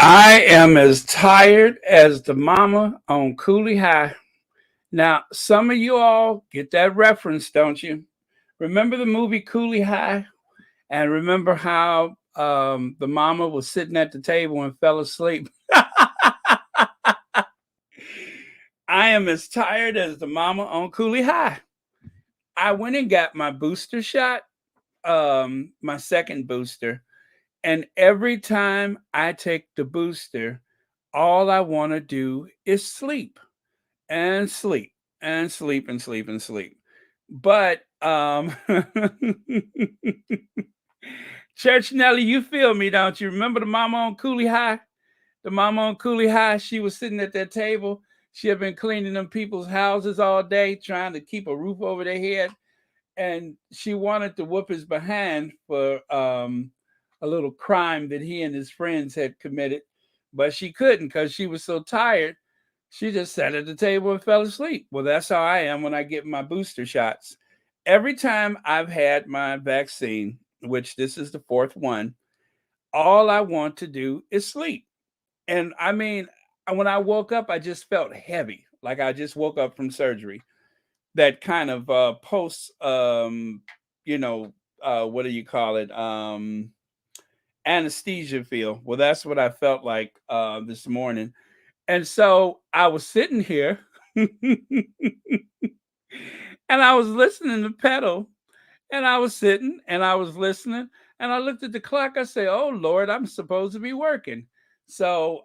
I am as tired as the mama on Cooley High. Now, some of you all get that reference, don't you? Remember the movie Cooley High? And remember how the mama was sitting at the table and fell asleep? I am as tired as the mama on Cooley High. I went and got my booster shot, my second booster. And every time I take the booster, all I want to do is sleep and sleep and sleep and sleep and sleep. But Church Nelly, you feel me, don't you? Remember the mama on Cooley High? The mama on Cooley High, she was sitting at that table. She had been cleaning them people's houses all day, trying to keep a roof over their head. And she wanted to whoop his behind for a little crime that he and his friends had committed. But she couldn't because she was so tired. She just sat at the table and fell asleep. Well, that's how I am when I get my booster shots. Every time I've had my vaccine, which this is the fourth one, all I want to do is sleep. And I mean, when I woke up, I just felt heavy, like I just woke up from surgery. That kind of post, what do you call it? Anesthesia feel. Well, that's what I felt like this morning. And so I was sitting here and I was listening to pedal and I was sitting and I was listening and I looked at the clock. I say, oh Lord, I'm supposed to be working. So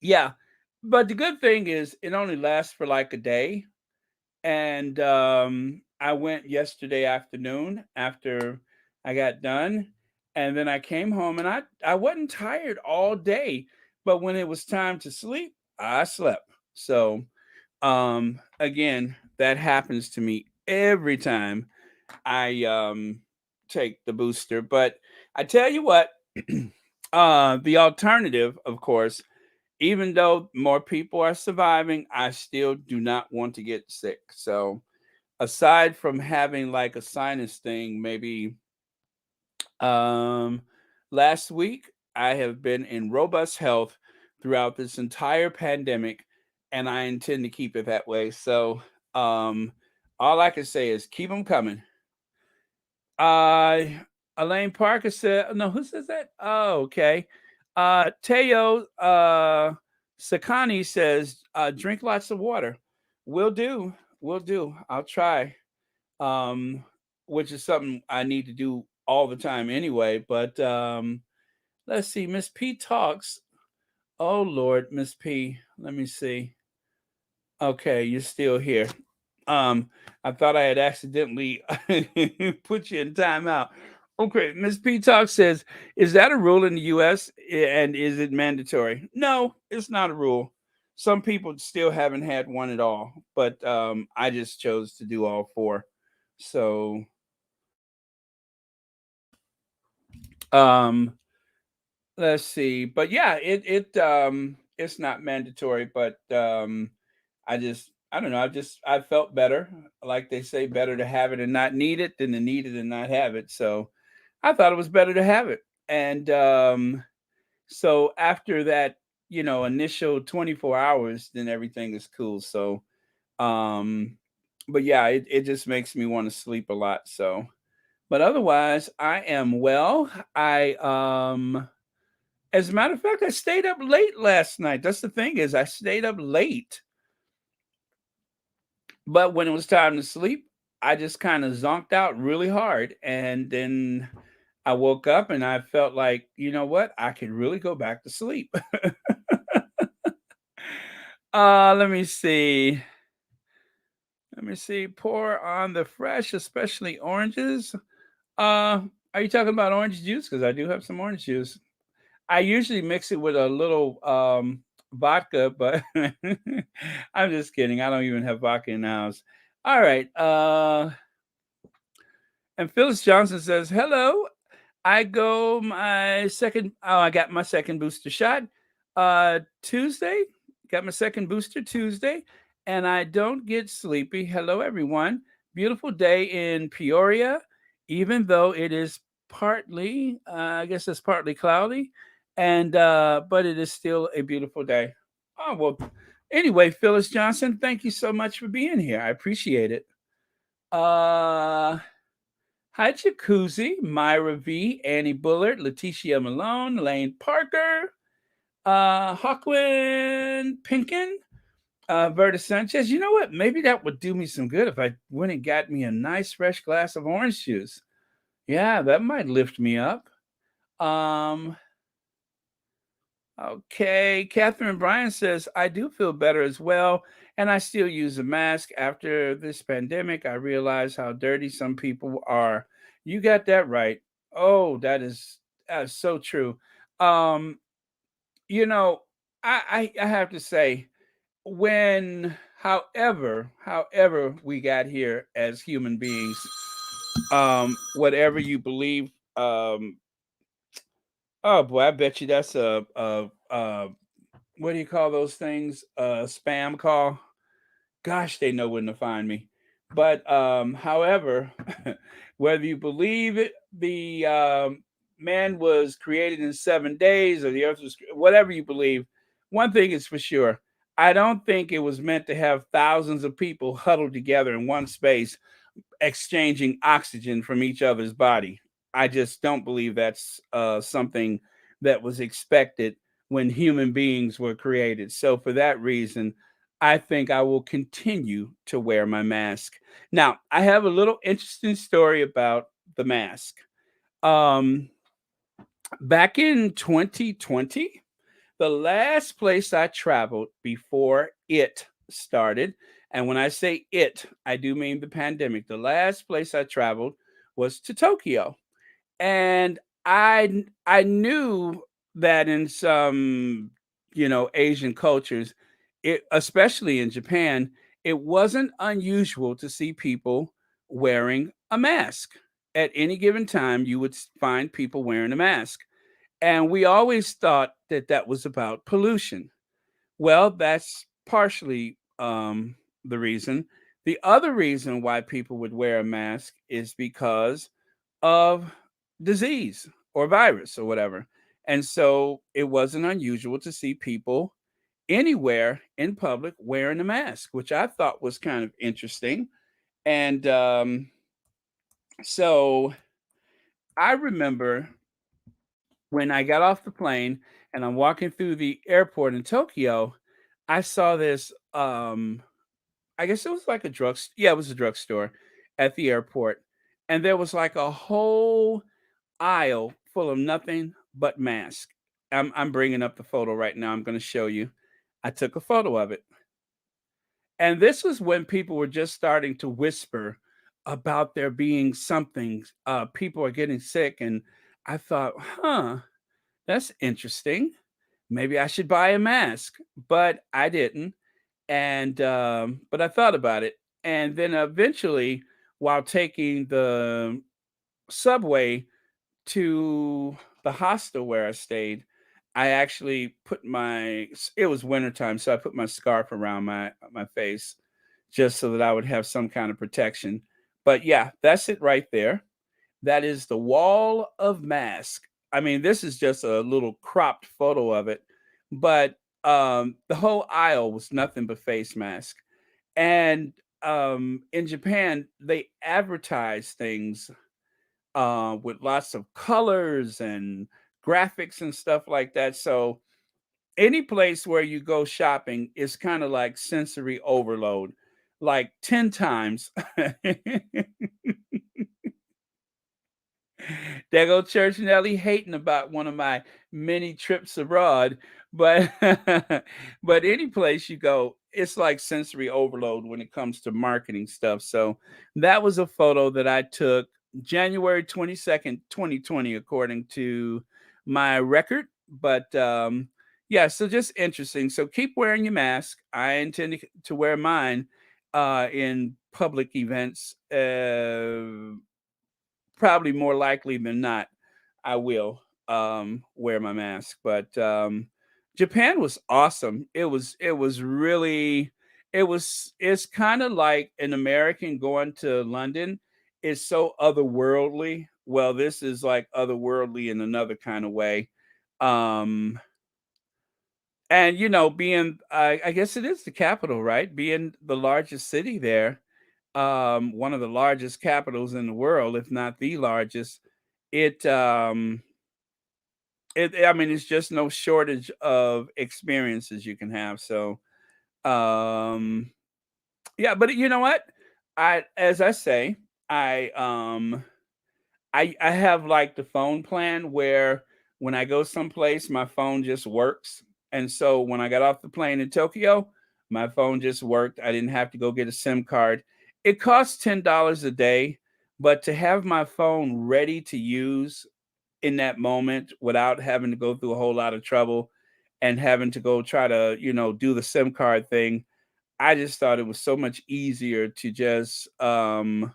yeah. But the good thing is it only lasts for like a day. And I went yesterday afternoon after I got done. And then I came home and I wasn't tired all day. But when it was time to sleep, I slept. So again, that happens to me every time I take the booster. But I tell you what, the alternative, of course, even though more people are surviving, I still do not want to get sick. So aside from having like a sinus thing, maybe um last week, I have been in robust health throughout this entire pandemic, and I intend to keep it that way. So all I can say is keep them coming. Uh Elaine Parker said, no, who says that? Oh, okay. Teo Sakani says, drink lots of water. Will do. Will do. I'll try. Um, which is something I need to do all the time anyway. But let's see. Miss P talks. Oh Lord, Miss P. Let me see. Okay, you're still here. I thought I had accidentally put you in timeout. Okay, Miss P Talk says, is that a rule in the US and is it mandatory? No, it's not a rule. Some people still haven't had one at all, but I just chose to do all four. So um let's see. But yeah, it's not mandatory, but I don't know, I felt better. Like they say, better to have it and not need it than to need it and not have it. So I thought it was better to have it. And so after that initial 24 hours, then everything is cool. So, um, but yeah, it just makes me want to sleep a lot. So, but otherwise, I am well. As a matter of fact, I stayed up late last night. That's the thing is, I stayed up late, but when it was time to sleep, I just kind of zonked out really hard, and then I woke up and I felt like, you know what, I could really go back to sleep. Let me see. Let me see. Pour on the fresh, especially oranges. Uh, are you talking about orange juice? Because I do have some orange juice. I usually mix it with a little vodka, but I'm just kidding. I don't even have vodka in the house. All right. And Phyllis Johnson says, "Hello. I go my second. Oh, I got my second booster shot Tuesday. Got my second booster Tuesday, and I don't get sleepy. Hello, everyone. Beautiful day in Peoria, even though it is partly, I guess it's partly cloudy, and but it is still a beautiful day. Oh well. Anyway, Phyllis Johnson, thank you so much for being here. I appreciate it. Uh, Hi, Jacuzzi, Myra V, Annie Bullard, Leticia Malone, Lane Parker, Hawkwin Pinkin, Verta Sanchez. You know what? Maybe that would do me some good if I went and got me a nice fresh glass of orange juice. Yeah, that might lift me up. Um, okay, Catherine Bryan says, I do feel better as well, and I still use a mask. After this pandemic, I realize how dirty some people are. You got that right. Oh, that is so true. Um, you know, I have to say, when however we got here as human beings, whatever you believe, oh boy, I bet you that's a what do you call those things? Spam call. Gosh, they know when to find me. But however, whether you believe it, the man was created in 7 days, or the earth was whatever you believe. One thing is for sure. I don't think it was meant to have thousands of people huddled together in one space, exchanging oxygen from each other's body. I just don't believe that's something that was expected when human beings were created. So, for that reason, I think I will continue to wear my mask. Now, I have a little interesting story about the mask. Um, Back in 2020, the last place I traveled before it started, and when I say it, I do mean the pandemic. The last place I traveled was to Tokyo. And I knew that in some, Asian cultures, it especially in Japan, it wasn't unusual to see people wearing a mask. At any given time, you would find people wearing a mask. And we always thought that that was about pollution. Well, that's partially the reason. The other reason why people would wear a mask is because of disease or virus or whatever. And so it wasn't unusual to see people anywhere in public wearing a mask, which I thought was kind of interesting. And so I remember when I got off the plane and I'm walking through the airport in Tokyo, I saw this I guess it was like a yeah, it was a drugstore at the airport. And there was like a whole aisle full of nothing but masks. I'm bringing up the photo right now. I'm going to show you. I took a photo of it. And this was when people were just starting to whisper about there being something. People are getting sick. And I thought, that's interesting. Maybe I should buy a mask. But I didn't. And but I thought about it. And then eventually, while taking the subway to the hostel where I stayed, I actually put it was wintertime, so I put my scarf around my face just so that I would have some kind of protection. But yeah, that's it right there. That is the wall of mask. I mean, this is just a little cropped photo of it, but The whole aisle was nothing but face mask. And in Japan, they advertise things with lots of colors and graphics and stuff like that. So any place where you go shopping is kind of like sensory overload, like 10 times. There go Church Nelly hating about one of my many trips abroad, but but any place you go, it's like sensory overload when it comes to marketing stuff. So that was a photo that I took January 22nd, 2020, according to my record. But yeah, so just interesting. So keep wearing your mask. I intend to wear mine in public events. Probably more likely than not, I will wear my mask. But Japan was awesome. It was really it's kind of like an American going to London. It's so otherworldly. Well, this is like otherworldly in another kind of way. Um and being I guess it is the capital, right? Being the largest city there, one of the largest capitals in the world, if not the largest. It it I mean, it's just no shortage of experiences you can have. So um yeah, but you know what? I as I say, I have like the phone plan where when I go someplace, my phone just works. And so when I got off the plane in Tokyo, my phone just worked. I didn't have to go get a SIM card. It costs $10 a day, but to have my phone ready to use in that moment without having to go through a whole lot of trouble and having to go try to, do the SIM card thing, I just thought it was so much easier to just have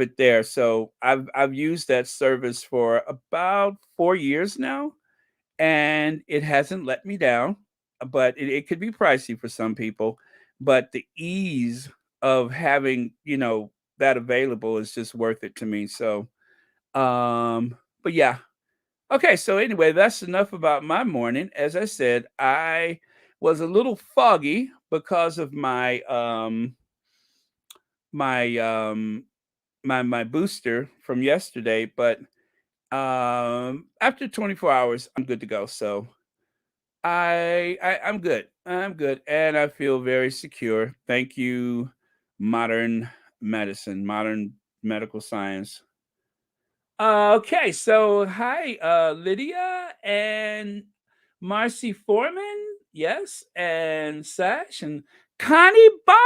it there. So I've used that service for about 4 years now, and it hasn't let me down. But it could be pricey for some people. But the ease of having that available is just worth it to me. So but yeah. Okay, so anyway, that's enough about my morning. As I said, I was a little foggy because of my my booster from yesterday, but after 24 hours, I'm good to go. So I'm good. I'm good, and I feel very secure. Thank you, modern medicine, modern medical science. Okay, so hi, Lydia and Marcy Foreman, yes, and Sash and Connie Balmer.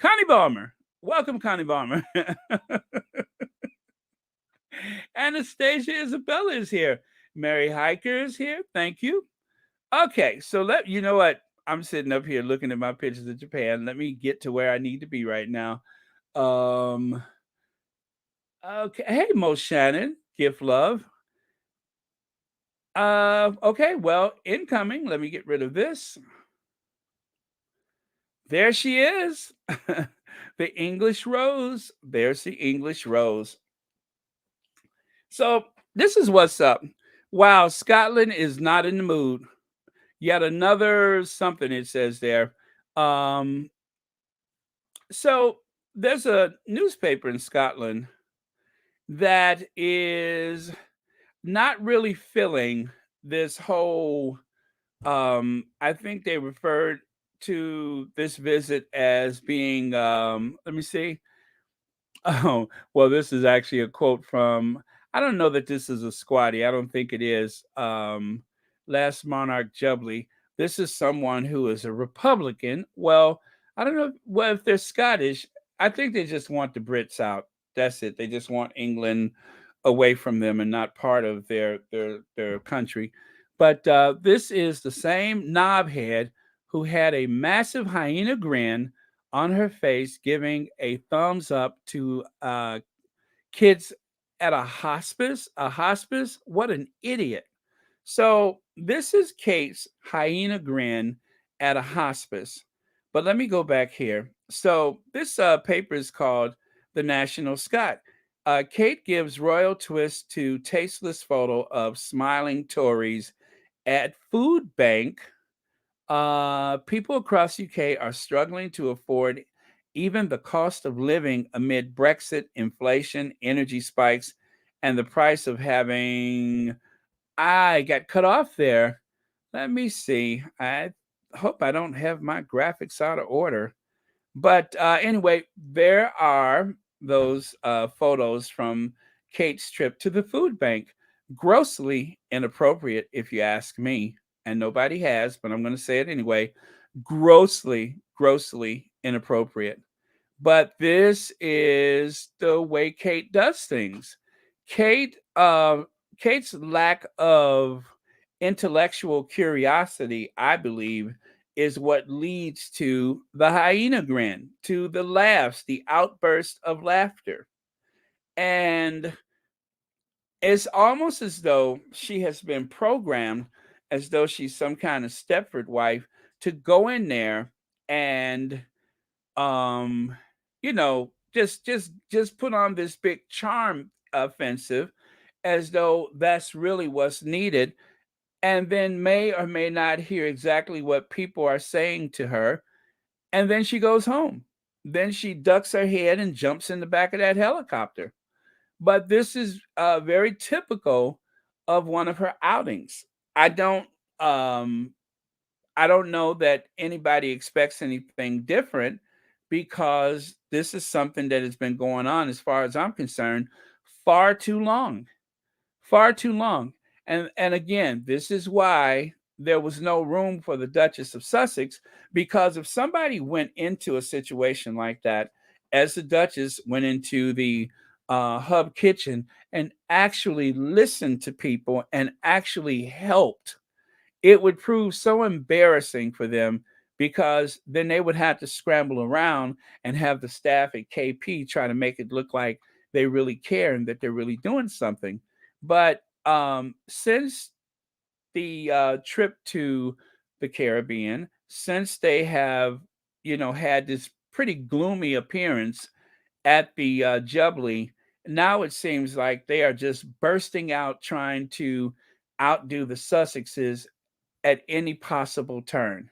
Connie Balmer, welcome, Connie Balmer. Anastasia Isabella is here. Mary Hiker is here. Thank you. Okay, so you know what? I'm sitting up here looking at my pictures of Japan. Let me get to where I need to be right now. Um, okay. Hey, Mo Shannon, gift love. Okay, well, incoming. Let me get rid of this. There she is. The English Rose. There's the English Rose. So this is what's up. Wow, Scotland is not in the mood. Yet another something it says there. Um, so there's a newspaper in Scotland that is not really filling this whole I think they referred to this visit as being let me see. Oh, well, this is actually a quote from, I don't know that this is a squatty. I don't think it is. Last Monarch Jubilee. This is someone who is a Republican. Well, I don't know. Well, if they're Scottish, I think they just want the Brits out. That's it. They just want England away from them and not part of their country. But this is the same knobhead who had a massive hyena grin on her face, giving a thumbs up to kids at a hospice. A hospice? What an idiot. So, this is Kate's hyena grin at a hospice. But let me go back here. So, this paper is called The National Scot. Kate gives royal twist to tasteless photo of smiling Tories at food bank. People across UK are struggling to afford even the cost of living amid Brexit, inflation, energy spikes, and the price of having. I got cut off there. Let me see. I hope I don't have my graphics out of order. But anyway, there are those photos from Kate's trip to the food bank. Grossly inappropriate, if you ask me. And nobody has, but I'm going to say it anyway. Grossly, grossly inappropriate. But this is the way Kate does things. Kate, Kate's lack of intellectual curiosity, I believe, is what leads to the hyena grin, to the laughs, the outburst of laughter. And it's almost as though she has been programmed, as though she's some kind of Stepford wife, to go in there and um just put on this big charm offensive, as though that's really what's needed, and then may or may not hear exactly what people are saying to her, and then she goes home. Then she ducks her head and jumps in the back of that helicopter. But this is very typical of one of her outings. I don't um I don't know that anybody expects anything different, because this is something that has been going on, as far as I'm concerned, far too long. Far too long. And again, this is why there was no room for the Duchess of Sussex, because if somebody went into a situation like that, as the Duchess went into the hub kitchen and actually listened to people and actually helped, it would prove so embarrassing for them, because then they would have to scramble around and have the staff at KP try to make it look like they really care and that they're really doing something. But since the trip to the Caribbean, since they have, had this pretty gloomy appearance at the Jubilee, now it seems like they are just bursting out trying to outdo the Sussexes at any possible turn.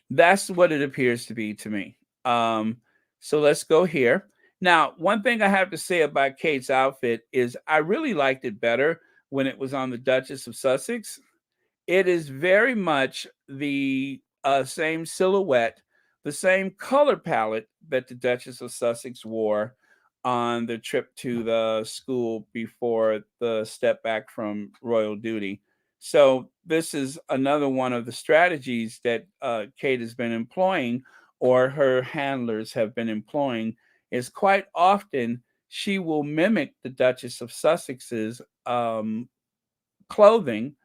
That's what it appears to be to me. So let's go here. Now, one thing I have to say about Kate's outfit is I really liked it better when it was on the Duchess of Sussex. It is very much the same silhouette, the same color palette that the Duchess of Sussex wore on the trip to the school before the step back from royal duty. So this is another one of the strategies that Kate has been employing, or her handlers have been employing, is quite often she will mimic the Duchess of Sussex's clothing,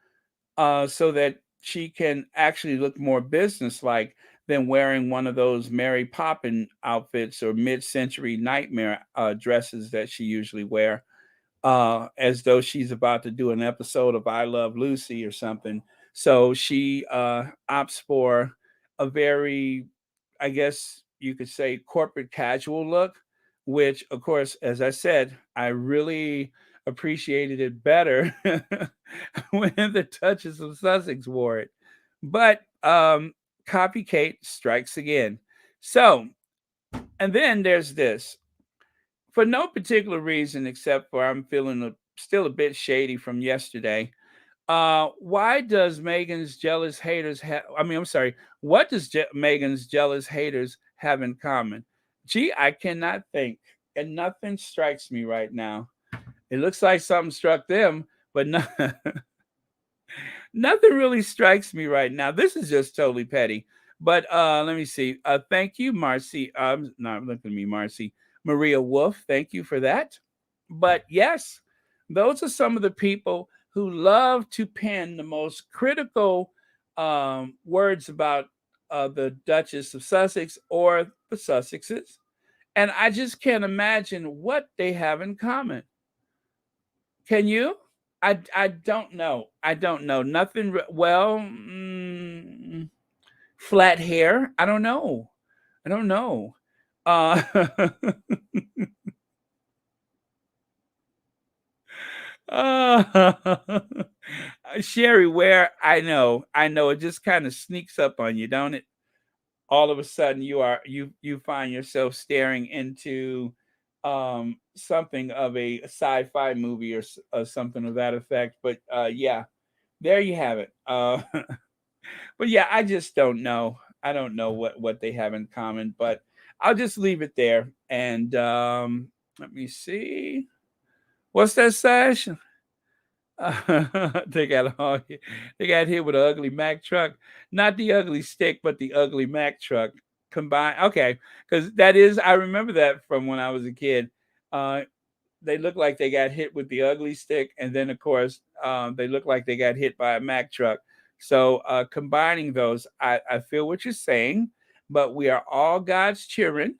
so that she can actually look more businesslike than wearing one of those Mary Poppin outfits or mid-century nightmare dresses that she usually wear, as though she's about to do an episode of I Love Lucy or something. So she opts for a very, I guess you could say, corporate casual look, which, of course, as I said, I really appreciated it better when the Duchess of Sussex wore it. But copycat strikes again. So, and then there's this, for no particular reason except for I'm feeling still a bit shady from yesterday. Why does Megan's jealous haters have? I mean, I'm sorry. What does Megan's jealous haters have in common? Gee, I cannot think, and nothing strikes me right now. It looks like something struck them, but no, nothing really strikes me right now. This is just totally petty. But let me see. Thank you, Marcy. Not looking at me, Marcy. Maria Wolf. Thank you for that. But yes, those are some of the people who love to pen the most critical words about the Duchess of Sussex or the Sussexes. And I just can't imagine what they have in common. Can you? I don't know. I don't know. Nothing. Well, flat hair. I don't know. I don't know. Uh, Uh, Sherry, where I know it just kind of sneaks up on you, don't it? All of a sudden you find yourself staring into something of a sci-fi movie or something of that effect. But yeah, there you have it. But yeah, I just don't know. I don't know what they have in common, but I'll just leave it there. And let me see. What's that, Sash? They got all they got hit with an ugly Mack truck, not the ugly stick, but the ugly Mack truck combined. Okay, because that is I remember that from when I was a kid. Uh, they look like they got hit with the ugly stick, and then of course they look like they got hit by a Mack truck. So combining those, I feel what you're saying, but we are all God's children,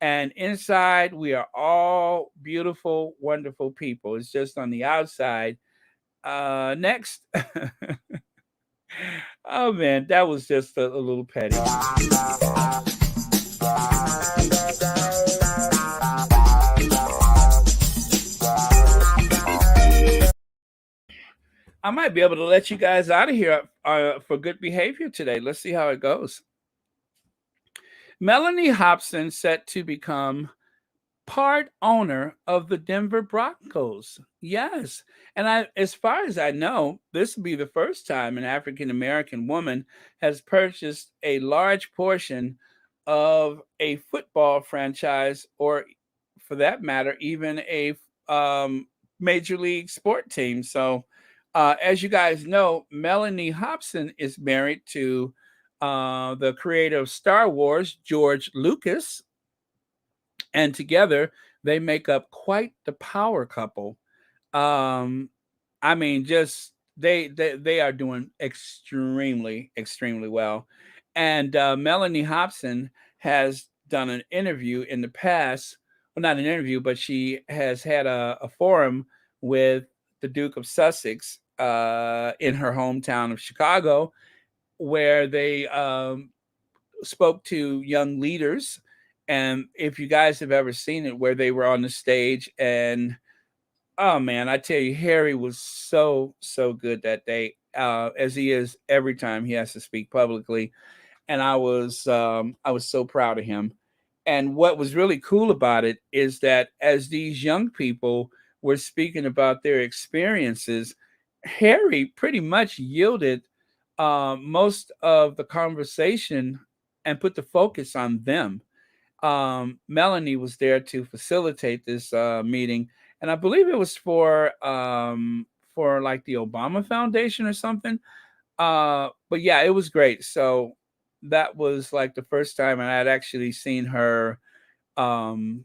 and inside we are all beautiful, wonderful people. It's just on the outside. Next. Oh man, that was just a little petty. I might be able to let you guys out of here for good behavior today. Let's see how it goes. Melanie Hobson set to become part owner of the Denver Broncos. Yes. And as far as I know, this will be the first time an African American woman has purchased a large portion of a football franchise, or for that matter, even a um, major league sport team. So, as you guys know, Melanie Hobson is married to the creator of Star Wars, George Lucas, and together they make up quite the power couple. Um, I mean, just they are doing extremely well. And Melanie Hobson has done an interview in the past. Well, not an interview, but she has had a forum with the Duke of Sussex in her hometown of Chicago, where they spoke to young leaders. And if you guys have ever seen it, where they were on the stage, and oh man, I tell you, Harry was so good that day, as he is every time he has to speak publicly. And I was so proud of him. And what was really cool about it is that as these young people were speaking about their experiences, Harry pretty much yielded most of the conversation and put the focus on them. Melanie was there to facilitate this meeting, and I believe it was for like the Obama Foundation or something. But yeah, it was great. So that was like the first time I had actually seen her, doing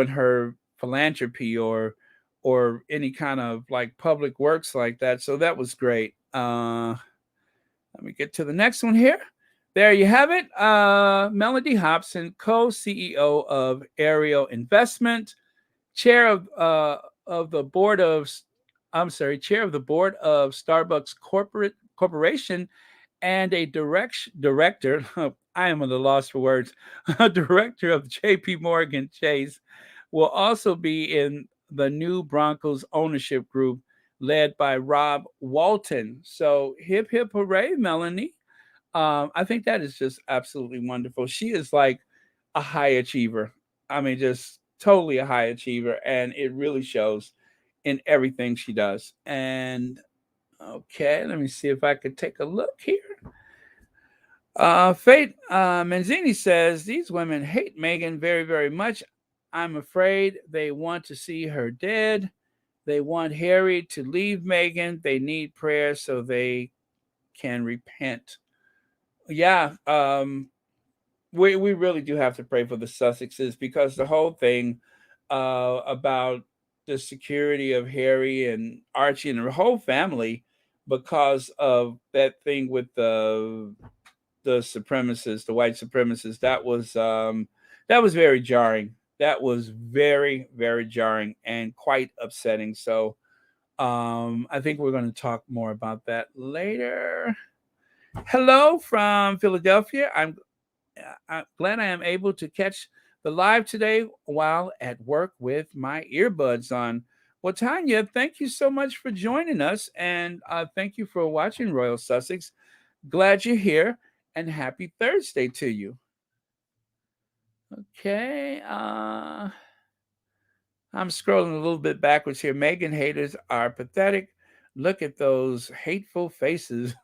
her philanthropy or any kind of like public works like that. So that was great. Let me get to the next one here. There you have it. Melody Hobson, co-CEO of Ariel Investment, chair of the board of, I'm sorry, chair of the board of Starbucks Corporation, and a director. I am at a loss for words. A director of J.P. Morgan Chase will also be in the new Broncos ownership group led by Rob Walton. So hip hip hooray, Melanie. I think that is just absolutely wonderful. She is like a high achiever. I mean, just totally a high achiever, and it really shows in everything she does. And okay, let me see if I could take a look here. Fate Manzini says these women hate Meghan very much. I'm afraid they want to see her dead. They want Harry to leave Meghan. They need prayer so they can repent. Yeah, we really do have to pray for the Sussexes, because the whole thing about the security of Harry and Archie and the whole family, because of that thing with the supremacists, the white supremacists, that was very jarring. That was very jarring and quite upsetting. So I think we're going to talk more about that later. Hello from Philadelphia. I'm glad I am able to catch the live today while at work with my earbuds on. Well, Tanya, thank you so much for joining us, and thank you for watching Royal Sussex. Glad you're here, and happy Thursday to you. Okay, I'm scrolling a little bit backwards here. Meghan haters are pathetic. Look at those hateful faces.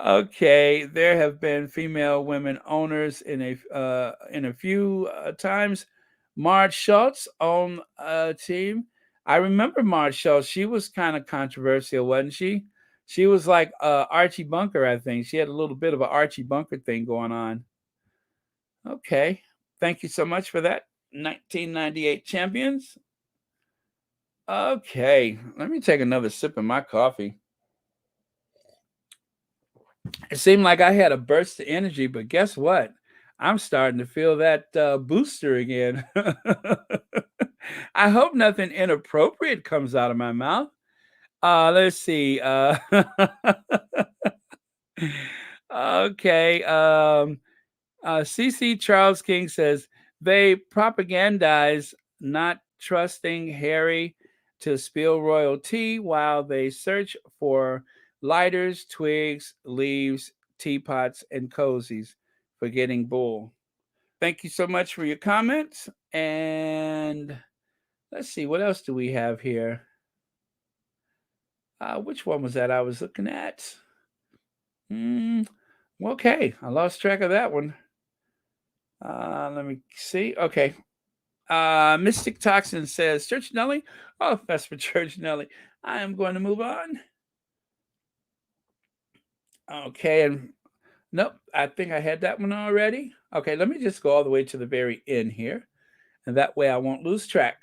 Okay, there have been female women owners in a few times. Marge Schultz on a team. I remember Marge Schultz. She was kind of controversial, wasn't she? She was like Archie Bunker, I think. She had a little bit of an Archie Bunker thing going on. Okay, thank you so much for that. 1998 champions. Okay, let me take another sip of my coffee. It seemed like I had a burst of energy, but guess what? I'm starting to feel that booster again. I hope nothing inappropriate comes out of my mouth. Let's see. Okay. CC Charles King says they propagandize not trusting Harry to spill royal tea while they search for lighters, twigs, leaves, teapots, and cozies, forgetting Bull. Thank you so much for your comments. And let's see, what else do we have here? Which one was that I was looking at? Okay, I lost track of that one. Let me see. Okay. Mystic Toxin says, Church Nelly. Oh, that's for Church Nelly. I am going to move on. Okay. And nope, I think I had that one already. Okay, let me just go all the way to the very end here. And that way I won't lose track.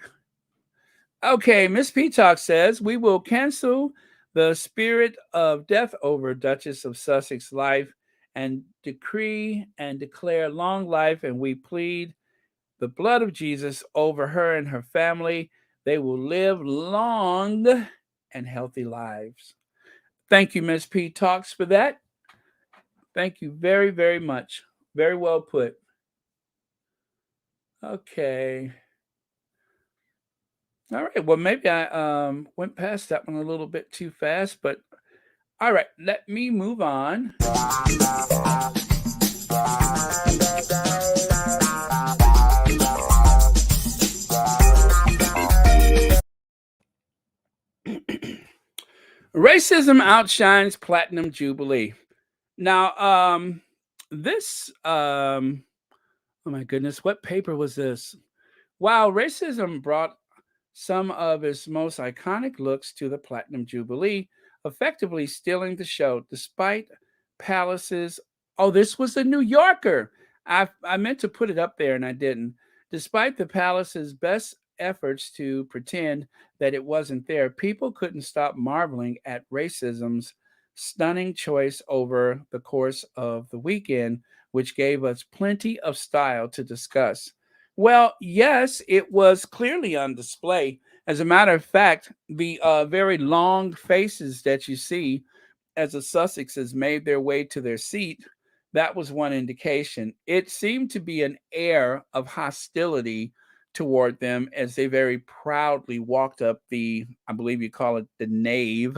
Okay, Miss P Talk says, we will cancel the spirit of death over Duchess of Sussex life and decree and declare long life, and we plead the blood of Jesus over her and her family. They will live long and healthy lives. Thank you, Miss P Talks, for that. Thank you very, very much. Very well put. Okay. All right. Well, maybe I went past that one a little bit too fast, but all right. Let me move on. Racism outshines Platinum Jubilee. Now, this, oh my goodness, what paper was this? Wow, racism brought some of its most iconic looks to the Platinum Jubilee, effectively stealing the show despite Palace's. Oh, this was a New Yorker. I meant to put it up there and I didn't. Despite the Palace's best efforts to pretend that it wasn't there, people couldn't stop marveling at racism's stunning choice over the course of the weekend, which gave us plenty of style to discuss. Well, yes, it was clearly on display. As a matter of fact, the very long faces that you see as the Sussexes made their way to their seat, that was one indication. It seemed to be an air of hostility toward them as they very proudly walked up the, I believe you call it the nave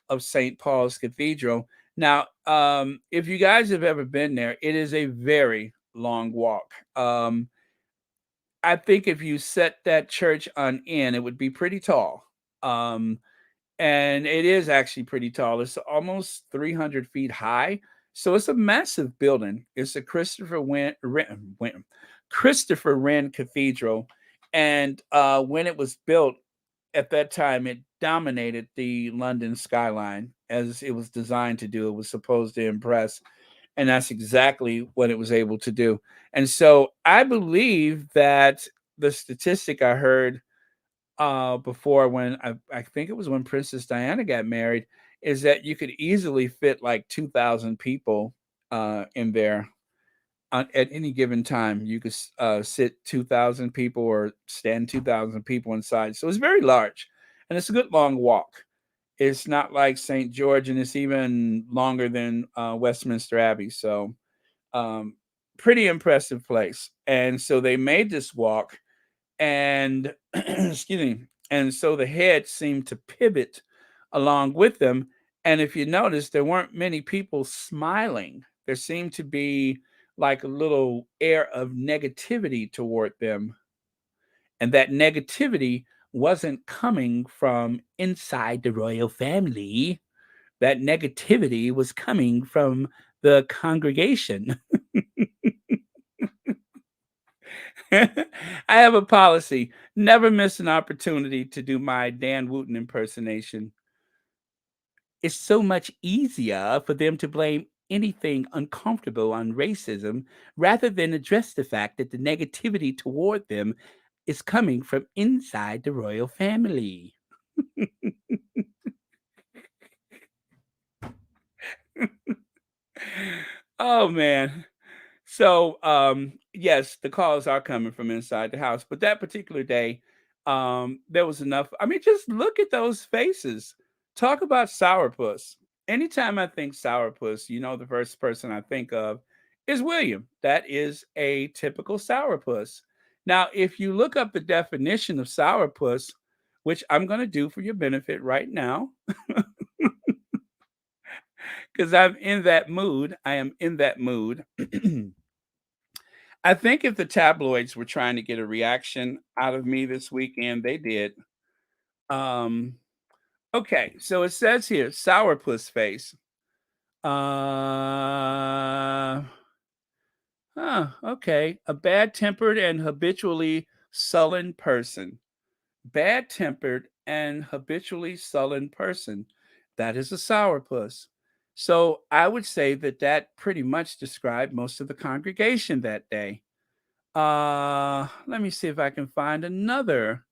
of St. Paul's Cathedral. Now, if you guys have ever been there, it is a very long walk. I think if you set that church on end, it would be pretty tall. Um, and it is actually pretty tall. It's almost 300 feet high. So it's a massive building. It's a Christopher Wren Cathedral. And when it was built at that time, it dominated the London skyline as it was designed to do. It was supposed to impress, and that's exactly what it was able to do. And so I believe that the statistic I heard before when I think it was when Princess Diana got married is that you could easily fit like 2,000 people in there at any given time. You could sit 2,000 people or stand 2,000 people inside. So it's very large, and it's a good long walk. It's not like St. George, and it's even longer than Westminster Abbey. So, pretty impressive place. And so they made this walk, and excuse me, and so the head seemed to pivot along with them. And if you notice, there weren't many people smiling. There seemed to be like a little air of negativity toward them, and that negativity wasn't coming from inside the royal family. That negativity was coming from the congregation. I have a policy: never miss an opportunity to do my Dan Wooten impersonation. It's so much easier for them to blame anything uncomfortable on racism rather than address the fact that the negativity toward them is coming from inside the royal family. Oh man. So, yes, the calls are coming from inside the house, but that particular day, there was enough. I mean, just look at those faces. Talk about sourpuss. Anytime I think sourpuss, the first person I think of is William. That is a typical sourpuss. Now, if you look up the definition of sourpuss, which I'm going to do for your benefit right now, because I'm in that mood. I am in that mood. I think if the tabloids were trying to get a reaction out of me this weekend, they did. Um, okay, so it says here, sourpuss face. Uh, okay. A bad-tempered and habitually sullen person. Bad-tempered and habitually sullen person. That is a sourpuss. So I would say that that pretty much described most of the congregation that day. Let me see if I can find another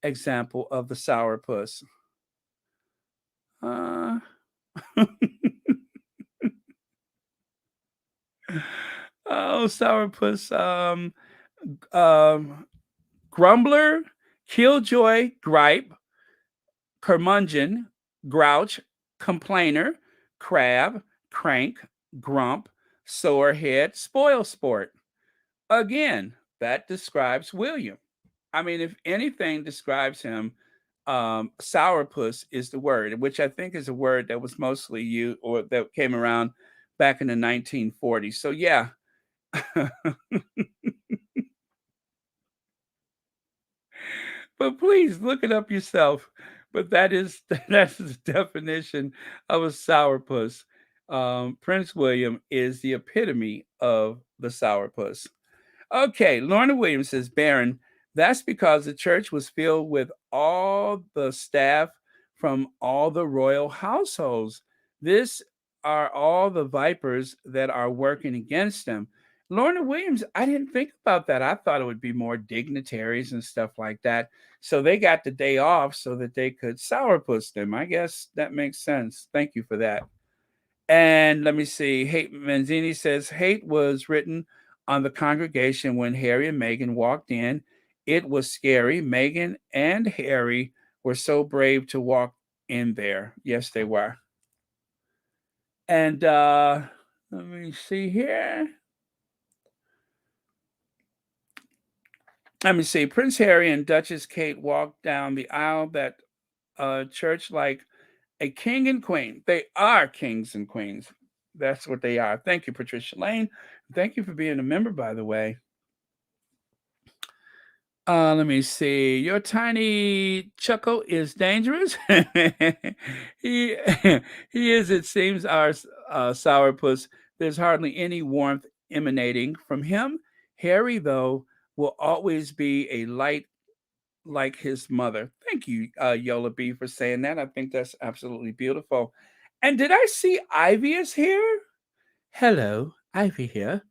example of the sourpuss. Uh, oh, sourpuss. Um, grumbler, killjoy, gripe, curmudgeon, grouch, complainer, crab, crank, grump, sorehead, spoil sport. Again, that describes William. I mean, if anything describes him, sourpuss is the word, which I think is a word that was mostly used or that came around back in the 1940s. So yeah. But please look it up yourself. But that is that's the definition of a sourpuss. Prince William is the epitome of the sourpuss. Okay, Lorna Williams says, Baron, that's because the church was filled with all the staff from all the royal households. This are all the vipers that are working against them. Lorna Williams, I didn't think about that. I thought it would be more dignitaries and stuff like that. So they got the day off so that they could sourpuss them. I guess that makes sense. Thank you for that. And let me see. Hate Manzini says hate was written on the congregation when Harry and Meghan walked in. It was scary. Meghan and Harry were so brave to walk in there. Yes, they were. And let me see here. Let me see. Prince Harry and Duchess Kate walked down the aisle that church like a king and queen. They are kings and queens. That's what they are. Thank you, Patricia Lane. Thank you for being a member, by the way. Let me see. Your tiny chuckle is dangerous. he he is, it seems, our sourpuss. There's hardly any warmth emanating from him. Harry, though, will always be a light like his mother. Thank you, Yola B, for saying that. I think that's absolutely beautiful. And did I see Ivy is here? Hello, Ivy here.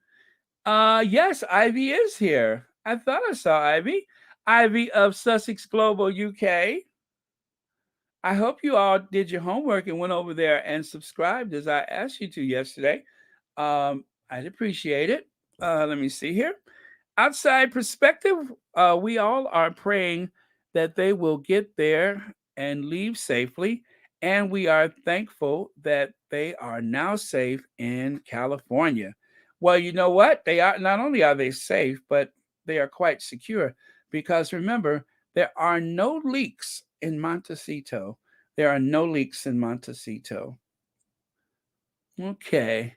Yes, Ivy is here. I thought I saw Ivy. Ivy of Sussex Global UK. I hope you all did your homework and went over there and subscribed as I asked you to yesterday. I'd appreciate it. Let me see here. Outside perspective, we all are praying that they will get there and leave safely. And we are thankful that they are now safe in California. Well, you know what? They are not only are they safe, but they are quite secure because remember, there are no leaks in Montecito. There are no leaks in Montecito. Okay.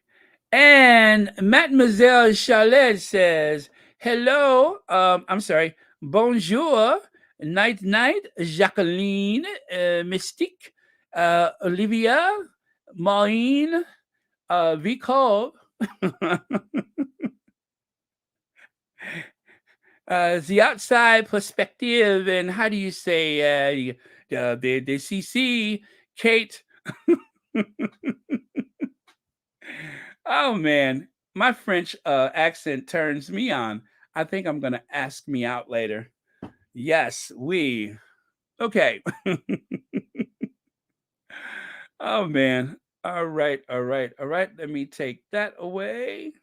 And Mademoiselle Charlotte says, hello, I'm sorry, bonjour, night night, Jacqueline, Mystique, Olivia, Maureen, Vicole, the outside perspective, and how do you say, the CC, Kate. Oh man, my French accent turns me on. I think I'm gonna ask me out later. Yes, we. Okay. Oh man. All right, all right, all right. Let me take that away.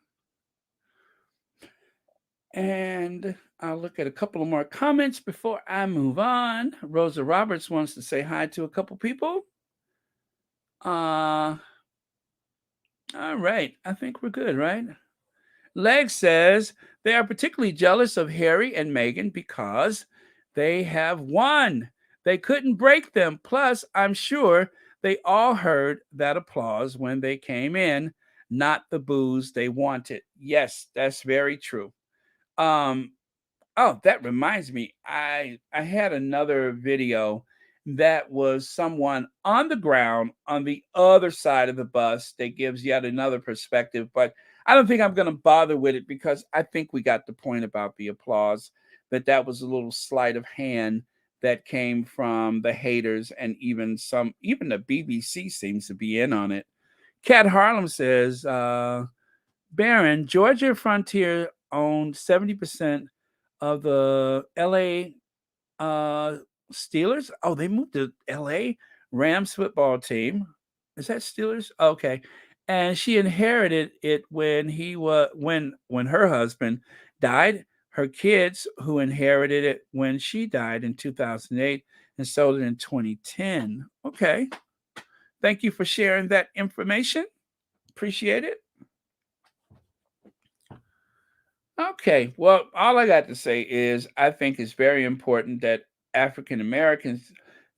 And I'll look at a couple of more comments before I move on. Rosa Roberts wants to say hi to a couple people. All right. I think we're good, right? Leg says they are particularly jealous of Harry and Meghan because they have won. They couldn't break them. Plus, I'm sure they all heard that applause when they came in, not the boos they wanted. Yes, that's very true. Um, Oh, that reminds me. I had another video that was someone on the ground on the other side of the bus that gives yet another perspective, but I don't think I'm going to bother with it because I think we got the point about the applause, that was a little sleight of hand that came from the haters, and even the BBC seems to be in on it. Cat Harlem says, Barron, Georgia Frontier owned 70% of the LA uh, Steelers. Oh, they moved to LA Rams football team. Is that Steelers? Okay. And she inherited it when he was when her husband died. Her kids who inherited it when she died in 2008 and sold it in 2010. Okay. Thank you for sharing that information. Appreciate it. Okay. Well, all I got to say is I think it's very important that African Americans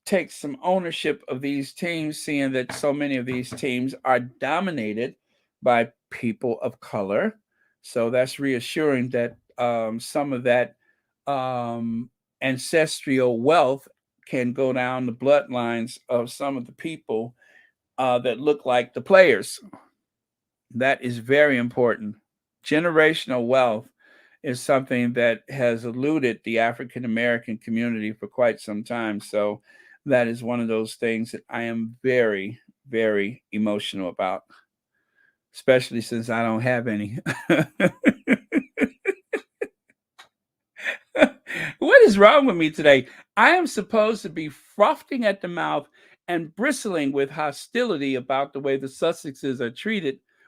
take some ownership of these teams, seeing that so many of these teams are dominated by people of color. So that's reassuring that some of that um, ancestral wealth can go down the bloodlines of some of the people that look like the players. That is very important. Generational wealth is something that has eluded the African American community for quite some time. So that is one of those things that I am very, very emotional about, especially since I don't have any. What is wrong with me today? I am supposed to be frothing at the mouth and bristling with hostility about the way the Sussexes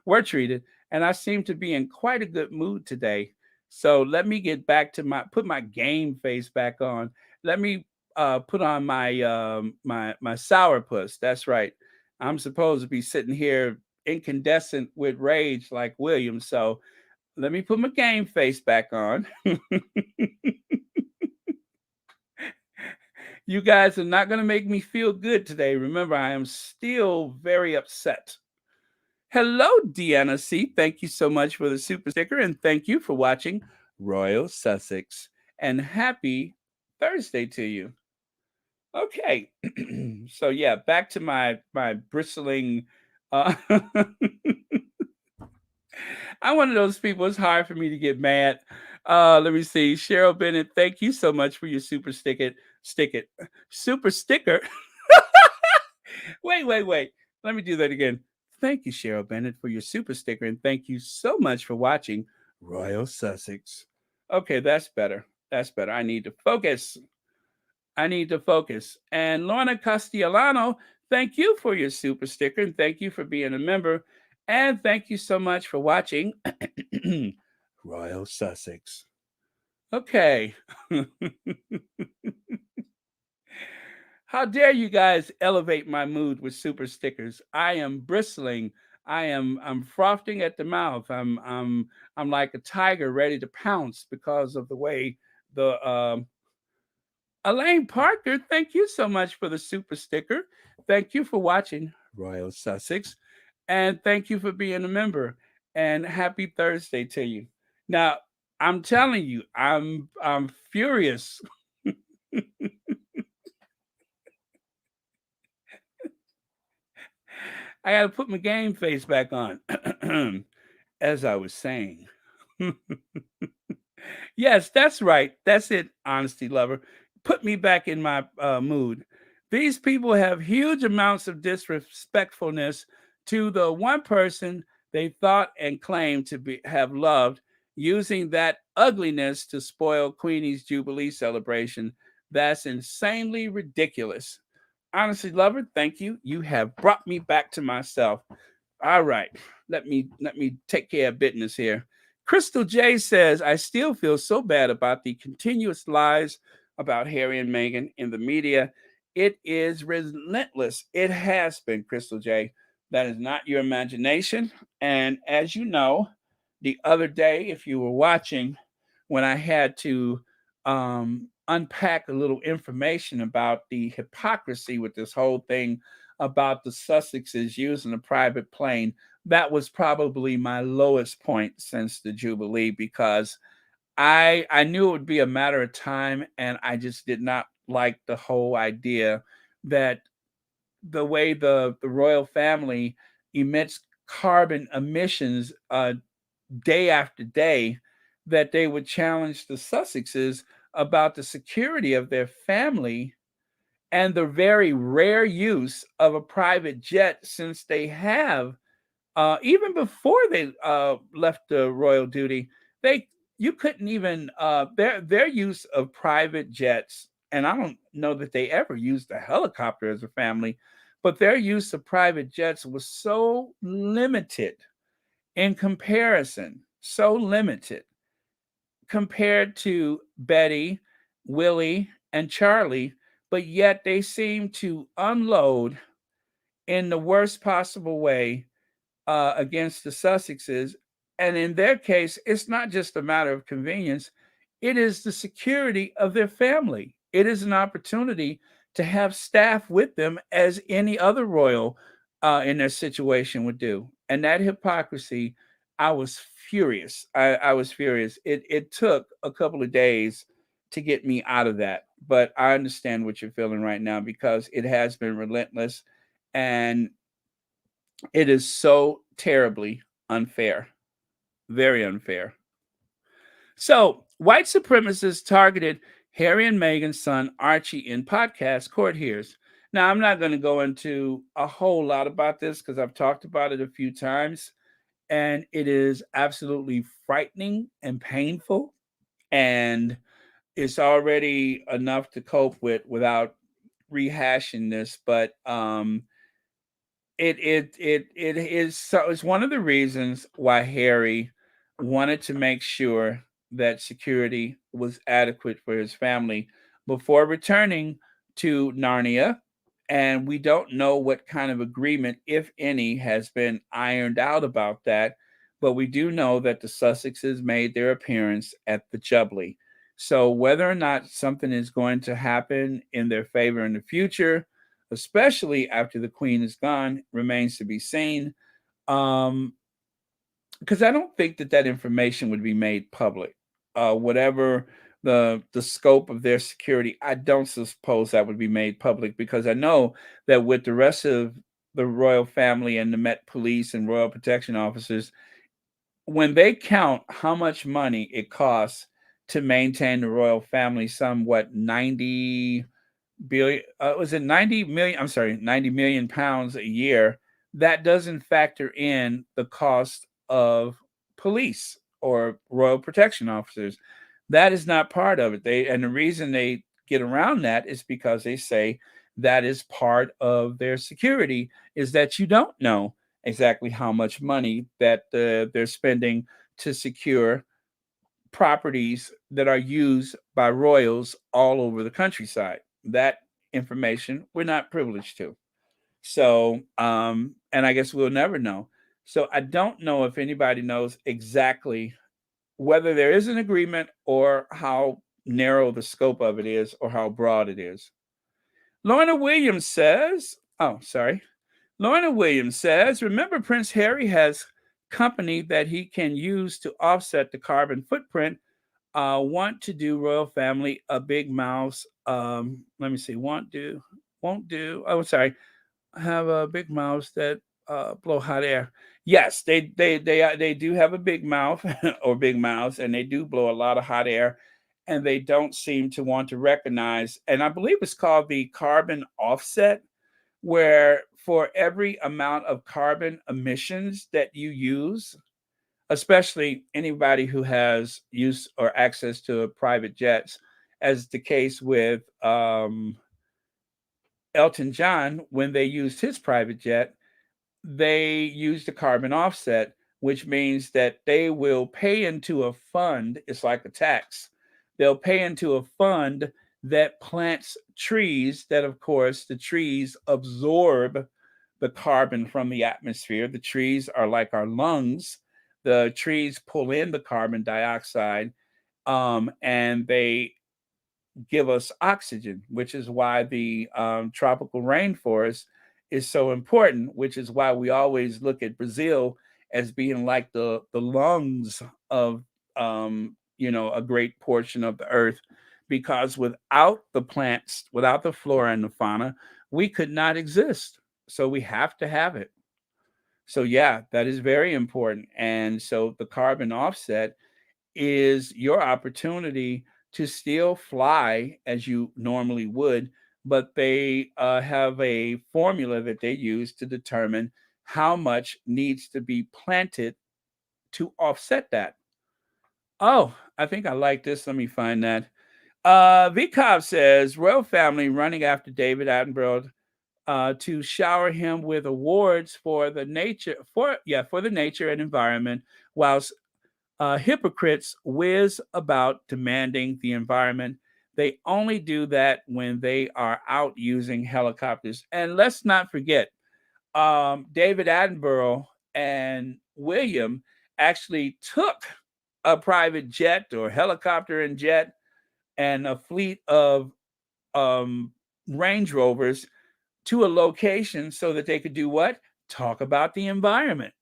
were treated, and I seem to be in quite a good mood today. So let me get back to put my game face back on. Let me put on my sourpuss. That's right. I'm supposed to be sitting here incandescent with rage like William. So let me put my game face back on. You guys are not going to make me feel good today. Remember, I am still very upset. Hello, Deanna C. Thank you so much for the super sticker, and thank you for watching Royal Sussex. And happy Thursday to you. Okay, so yeah, back to my bristling. I'm one of those people. It's hard for me to get mad. Let me see. Cheryl Bennett, thank you so much for your super sticker. Super sticker. Wait. Let me do that again. Thank you, Cheryl Bennett, for your super sticker, and thank you so much for watching Royal Sussex. Okay, that's better. That's better. I need to focus. I need to focus. And Lorna Castellano, thank you for your super sticker, and thank you for being a member. And thank you so much for watching Royal Sussex. Okay. How dare you guys elevate my mood with super stickers? I am bristling. I'm frothing at the mouth. I'm like a tiger ready to pounce because of the way the Elaine Parker, thank you so much for the super sticker. Thank you for watching Royal Sussex. And thank you for being a member. And happy Thursday to you. Now, I'm telling you, I'm furious. I gotta put my game face back on. As I was saying. Yes, that's right. That's it, honesty lover. Put me back in my mood. These people have huge amounts of disrespectfulness to the one person they thought and claimed to be have loved, using that ugliness to spoil Queenie's Jubilee celebration. That's insanely ridiculous. Honestly, lover, thank you. You have brought me back to myself. All right, let me take care of business here. Crystal J says, I still feel so bad about the continuous lies about Harry and Meghan in the media. It is relentless. It has been, Crystal J. That is not your imagination. And as you know, the other day, if you were watching, when I had to unpack a little information about the hypocrisy with this whole thing about the Sussexes using a private plane, that was probably my lowest point since the Jubilee because I knew it would be a matter of time, and I just did not like the whole idea that the way the royal family emits carbon emissions day after day, that they would challenge the Sussexes about the security of their family and the very rare use of a private jet, since they have even before they left the royal duty, they you couldn't even their use of private jets, and I don't know that they ever used a helicopter as a family, but their use of private jets was so limited in comparison, so limited compared to Betty, Willie, and Charlie, but yet they seem to unload in the worst possible way against the Sussexes. And in their case, it's not just a matter of convenience, it is the security of their family. It is an opportunity to have staff with them as any other royal in their situation would do. And that hypocrisy, I was furious. I was furious. It took a couple of days to get me out of that. But I understand what you're feeling right now because it has been relentless. And it is so terribly unfair, very unfair. So, white supremacists targeted Harry and Meghan's son Archie in podcast court hears. Now, I'm not going to go into a whole lot about this because I've talked about it a few times, and it is absolutely frightening and painful, and it's already enough to cope with without rehashing this. But it is so it's one of the reasons why Harry wanted to make sure that security was adequate for his family before returning to Narnia. And we don't know what kind of agreement, if any, has been ironed out about that. But we do know that the Sussexes made their appearance at the Jubilee. So whether or not something is going to happen in their favor in the future, especially after the queen is gone, remains to be seen. Um, because I don't think that that information would be made public. Whatever the scope of their security, I don't suppose that would be made public because I know that with the rest of the royal family and the Met Police and royal protection officers, when they count how much money it costs to maintain the royal family, somewhat 90 billion, was it 90 million, I'm sorry, 90 million pounds a year, that doesn't factor in the cost of police or royal protection officers. That is not part of it. And the reason they get around that is because they say that is part of their security, is that you don't know exactly how much money that they're spending to secure properties that are used by royals all over the countryside. That information we're not privileged to. So, and I guess we'll never know. So I don't know if anybody knows exactly whether there is an agreement or how narrow the scope of it is or how broad it is. Lorna Williams says, oh, sorry. Lorna Williams says, remember Prince Harry has company that he can use to offset the carbon footprint. Want to do royal family a big mouse. Let me see. Won't do. Oh, sorry. Have a big mouth that blow hot air. Yes, they do have a big mouth or big mouths, and they do blow a lot of hot air, and they don't seem to want to recognize. And I believe it's called the carbon offset, where for every amount of carbon emissions that you use, especially anybody who has use or access to private jets, as the case with Elton John, when they used his private jet, they used a carbon offset, which means that they will pay into a fund. It's like a tax. They'll pay into a fund that plants trees that, of course, the trees absorb the carbon from the atmosphere. The trees are like our lungs. The trees pull in the carbon dioxide, and they give us oxygen, which is why the tropical rainforest is so important, which is why we always look at Brazil as being like the lungs of a great portion of the earth, because without the plants, without the flora and the fauna, we could not exist. So we have to have it. So yeah, that is very important. And so the carbon offset is your opportunity to still fly as you normally would, but they have a formula that they use to determine how much needs to be planted to offset that. Oh, I think I like this. Let me find that. VCOV says royal family running after David Attenborough to shower him with awards for the nature and environment, whilst hypocrites whiz about demanding the environment. They only do that when they are out using helicopters. And let's not forget, David Attenborough and William actually took a private jet or helicopter and jet and a fleet of um, Range Rovers to a location so that they could do what? Talk about the environment.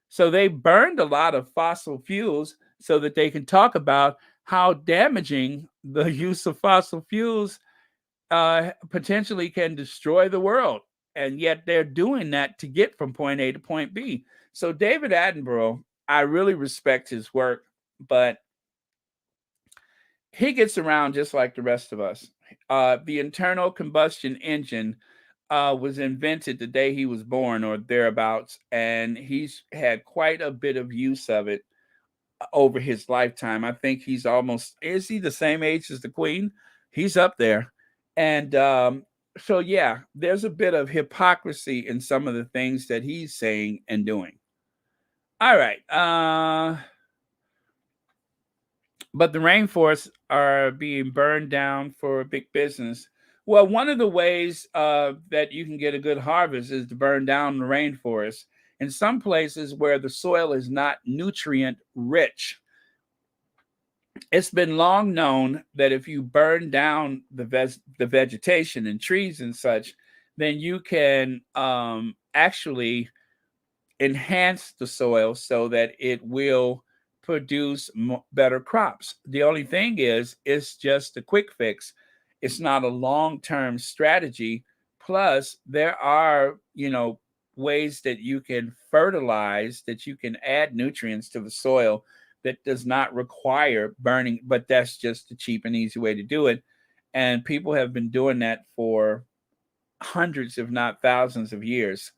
So they burned a lot of fossil fuels so that they can talk about how damaging the use of fossil fuels potentially can destroy the world. And yet they're doing that to get from point A to point B. So David Attenborough, I really respect his work, but he gets around just like the rest of us. The internal combustion engine was invented the day he was born or thereabouts, and he's had quite a bit of use of it over his lifetime. I think is he the same age as the Queen? He's up there. And so, yeah, there's a bit of hypocrisy in some of the things that he's saying and doing. All right. But the rainforests are being burned down for big business. Well, one of the ways that you can get a good harvest is to burn down the rainforest. In some places where the soil is not nutrient rich, it's been long known that if you burn down the vegetation and trees and such, then you can actually enhance the soil so that it will produce better crops. The only thing is, it's just a quick fix. It's not a long-term strategy. Plus, there are, ways that you can fertilize, that you can add nutrients to the soil that does not require burning, but that's just the cheap and easy way to do it. And people have been doing that for hundreds, if not thousands of years.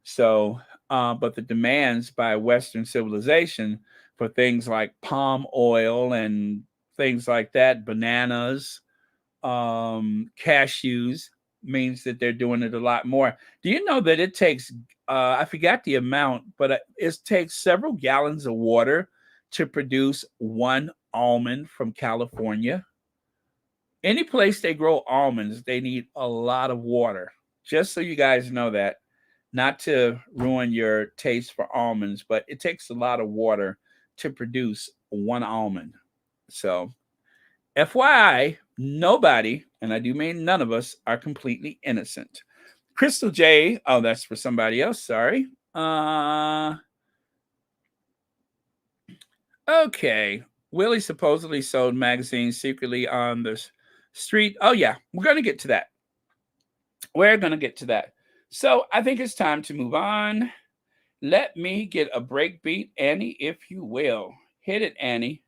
So, but the demands by Western civilization for things like palm oil and things like that, bananas, cashews, means that they're doing it a lot more. Do you know that it takes, I forgot the amount, but it takes several gallons of water to produce one almond from California? Any place they grow almonds, they need a lot of water. Just so you guys know that. Not to ruin your taste for almonds, but it takes a lot of water to produce one almond. So FYI, nobody, and I do mean none of us, are completely innocent. Crystal J, oh, that's for somebody else, sorry. Okay. Willie supposedly sold magazines secretly on the street. Oh, yeah, we're going to get to that. We're going to get to that. So I think it's time to move on. Let me get a break beat, Annie, if you will. Hit it, Annie.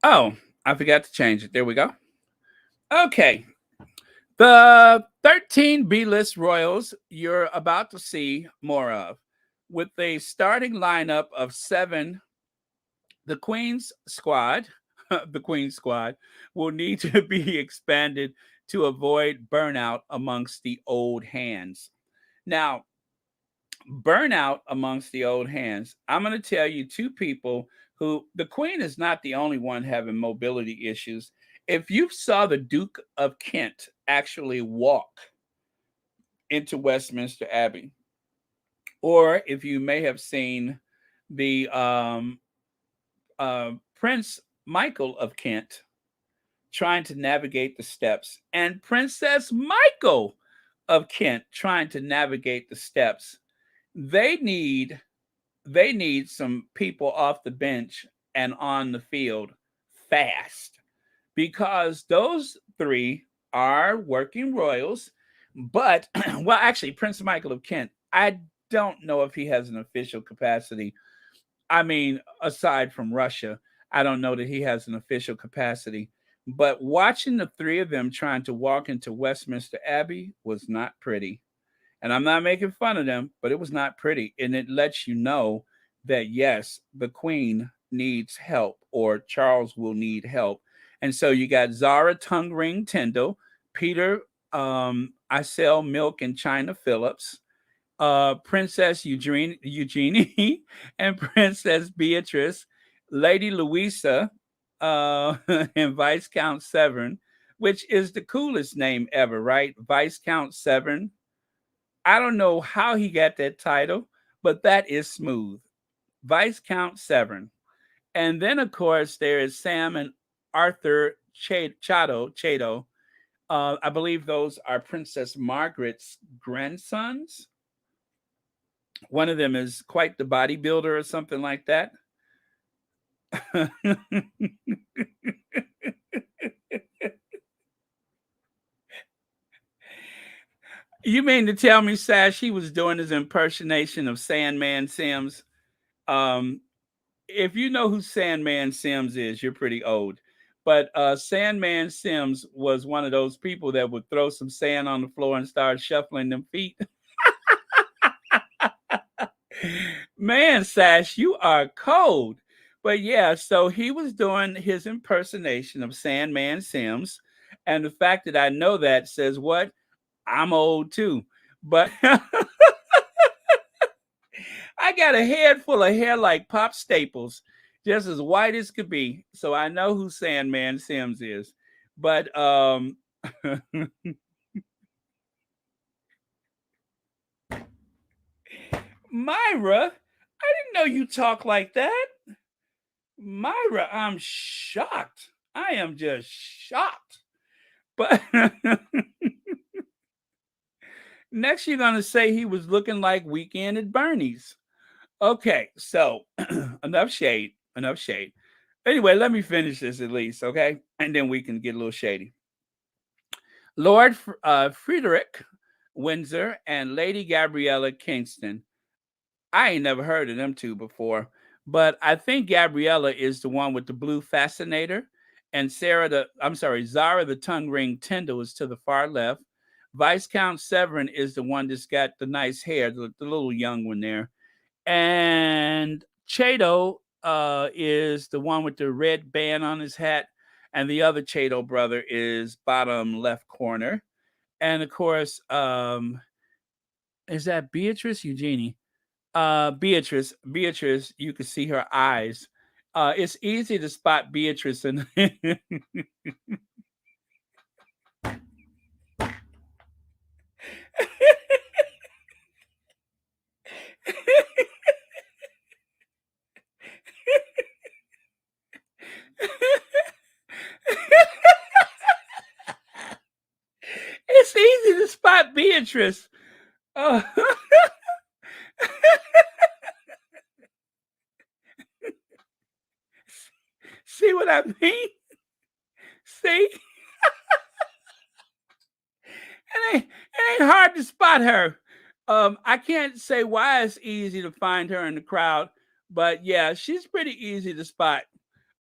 Oh, I forgot to change it. There we go. Okay. The 13 B-list royals you're about to see more of. With a starting lineup of 7, the Queen's squad, the Queen's squad, will need to be expanded to avoid burnout amongst the old hands. Now, burnout amongst the old hands. I'm going to tell you 2 people who the Queen is not the only one having mobility issues. If you saw the Duke of Kent actually walk into Westminster Abbey, or if you may have seen the Prince Michael of Kent trying to navigate the steps, and Princess Michael of Kent trying to navigate the steps, they need some people off the bench and on the field fast, because those 3 are working royals. But well, actually, Prince Michael of Kent, I don't know if he has an official capacity. I mean, aside from Russia, I don't know that he has an official capacity. But watching the 3 of them trying to walk into Westminster Abbey was not pretty. And I'm not making fun of them, but it was not pretty. And it lets you know that, yes, the Queen needs help, or Charles will need help. And so you got Zara Tongue Ring Tyndall, Peter I Sell Milk and China Phillips, Princess Eugenie, and Princess Beatrice, Lady Louisa, and Viscount Severn, which is the coolest name ever, right? Viscount Severn. I don't know how he got that title, but that is smooth. Viscount Severn. And then, of course, there is Sam and Arthur Chato. I believe those are Princess Margaret's grandsons. One of them is quite the bodybuilder or something like that. You mean to tell me, Sash, he was doing his impersonation of Sandman Sims? Um, if you know who Sandman Sims is, you're pretty old. But Sandman Sims was one of those people that would throw some sand on the floor and start shuffling them feet. Man, Sash, you are cold. But yeah, so he was doing his impersonation of Sandman Sims. And the fact that I know that says what? I'm old too. But I got a head full of hair like Pop Staples, just as white as could be. So I know who Sandman Sims is. But Myra, I didn't know you talk like that. Myra, I'm shocked. I am just shocked. But next, you're going to say he was looking like Weekend at Bernie's. Okay, so enough shade. Enough shade. Anyway, let me finish this at least, okay? And then we can get a little shady. Lord Frederick Windsor and Lady Gabriella Kingston. I ain't never heard of them 2 before, but I think Gabriella is the one with the blue fascinator, and Zara the Tongue Ring Tyndall is to the far left. Viscount Severin is the one that's got the nice hair, the little young one there. And Chato is the one with the red band on his hat, and the other Chato brother is bottom left corner. And of course, is that Beatrice Eugenie? Beatrice, you can see her eyes. It's easy to spot Beatrice and It's easy to spot Beatrice. Oh. See what I mean? See? It ain't hard to spot her. I can't say why it's easy to find her in the crowd, but yeah, she's pretty easy to spot.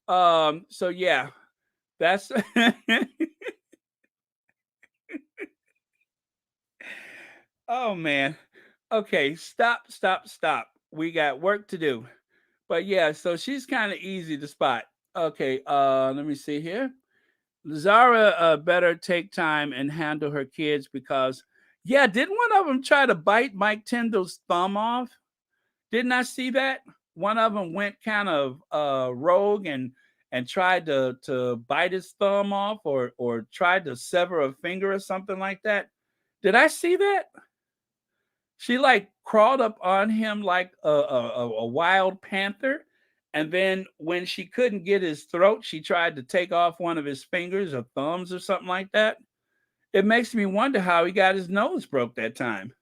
So yeah, that's oh man. Okay, stop, stop, stop. We got work to do. But yeah, so she's kind of easy to spot. Okay, let me see here. Zara better take time and handle her kids because, yeah, didn't one of them try to bite Mike Tyndall's thumb off? Didn't I see that? One of them went kind of rogue and tried to bite his thumb off or tried to sever a finger or something like that. Did I see that? She like crawled up on him like a wild panther. And then when she couldn't get his throat, she tried to take off one of his fingers or thumbs or something like that. It makes me wonder how he got his nose broke that time.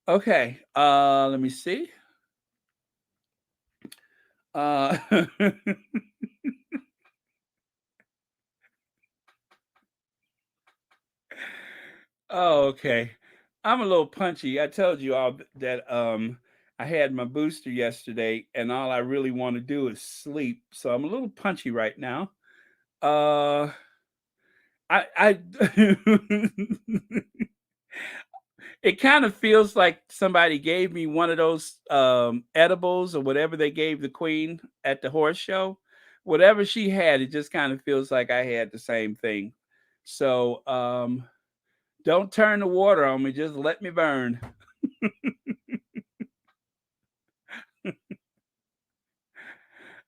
Okay, let me see. Uh, oh, okay. I'm a little punchy. I told you all that I had my booster yesterday, and all I really want to do is sleep. So I'm a little punchy right now. Uh, I it kind of feels like somebody gave me one of those edibles or whatever they gave the queen at the horse show. Whatever she had, it just kind of feels like I had the same thing. So don't turn the water on me, just let me burn.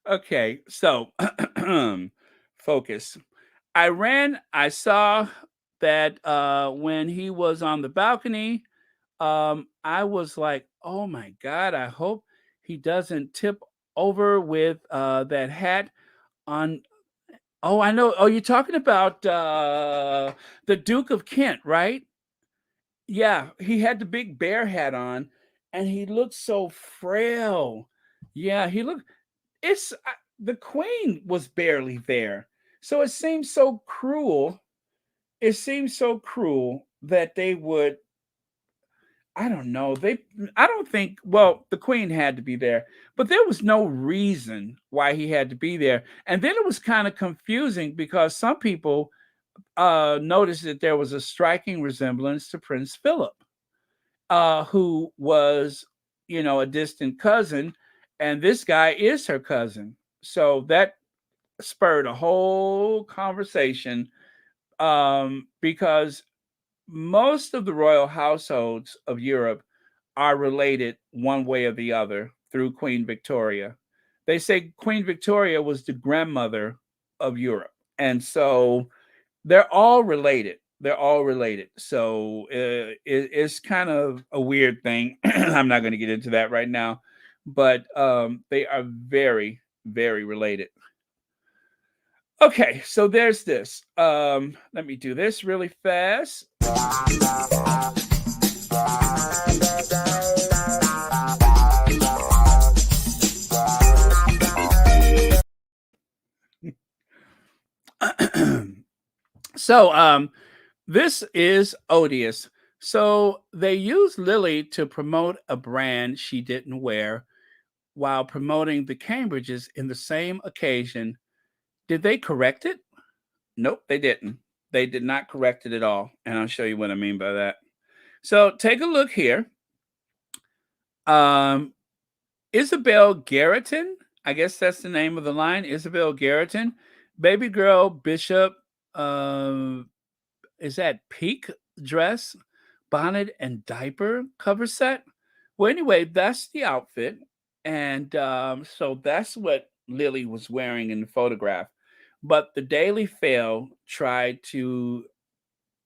Okay, so focus. I saw that when he was on the balcony, I was like, "Oh my god, I hope he doesn't tip over with that hat on." Oh, I know. Oh, you're talking about the Duke of Kent, right? Yeah, he had the big bear hat on, and he looked so frail. Yeah, he looked. The queen was barely there, so it seems so cruel. It seems so cruel that they would. I don't know. I don't think. Well, the queen had to be there, but there was no reason why he had to be there. And then it was kind of confusing because some people noticed that there was a striking resemblance to Prince Philip, who was, a distant cousin, and this guy is her cousin. So that spurred a whole conversation because most of the royal households of Europe are related one way or the other through Queen Victoria. They say Queen Victoria was the grandmother of Europe. And so they're all related. They're all related. So it's kind of a weird thing. I'm not going to get into that right now, but they are very, very related. Okay, so there's this. Let me do this really fast. So this is odious. So they used Lily to promote a brand she didn't wear while promoting the Cambridges in the same occasion. Did they correct it? Nope, they didn't. They did not correct it at all. And I'll show you what I mean by that. So take a look here. Um, Isabel Garreton, I guess that's the name of the line. Isabel Garreton, baby girl Bishop. Is that peak dress, bonnet, and diaper cover set? Well, anyway, that's the outfit. And so that's what Lily was wearing in the photograph. But the Daily Fail tried to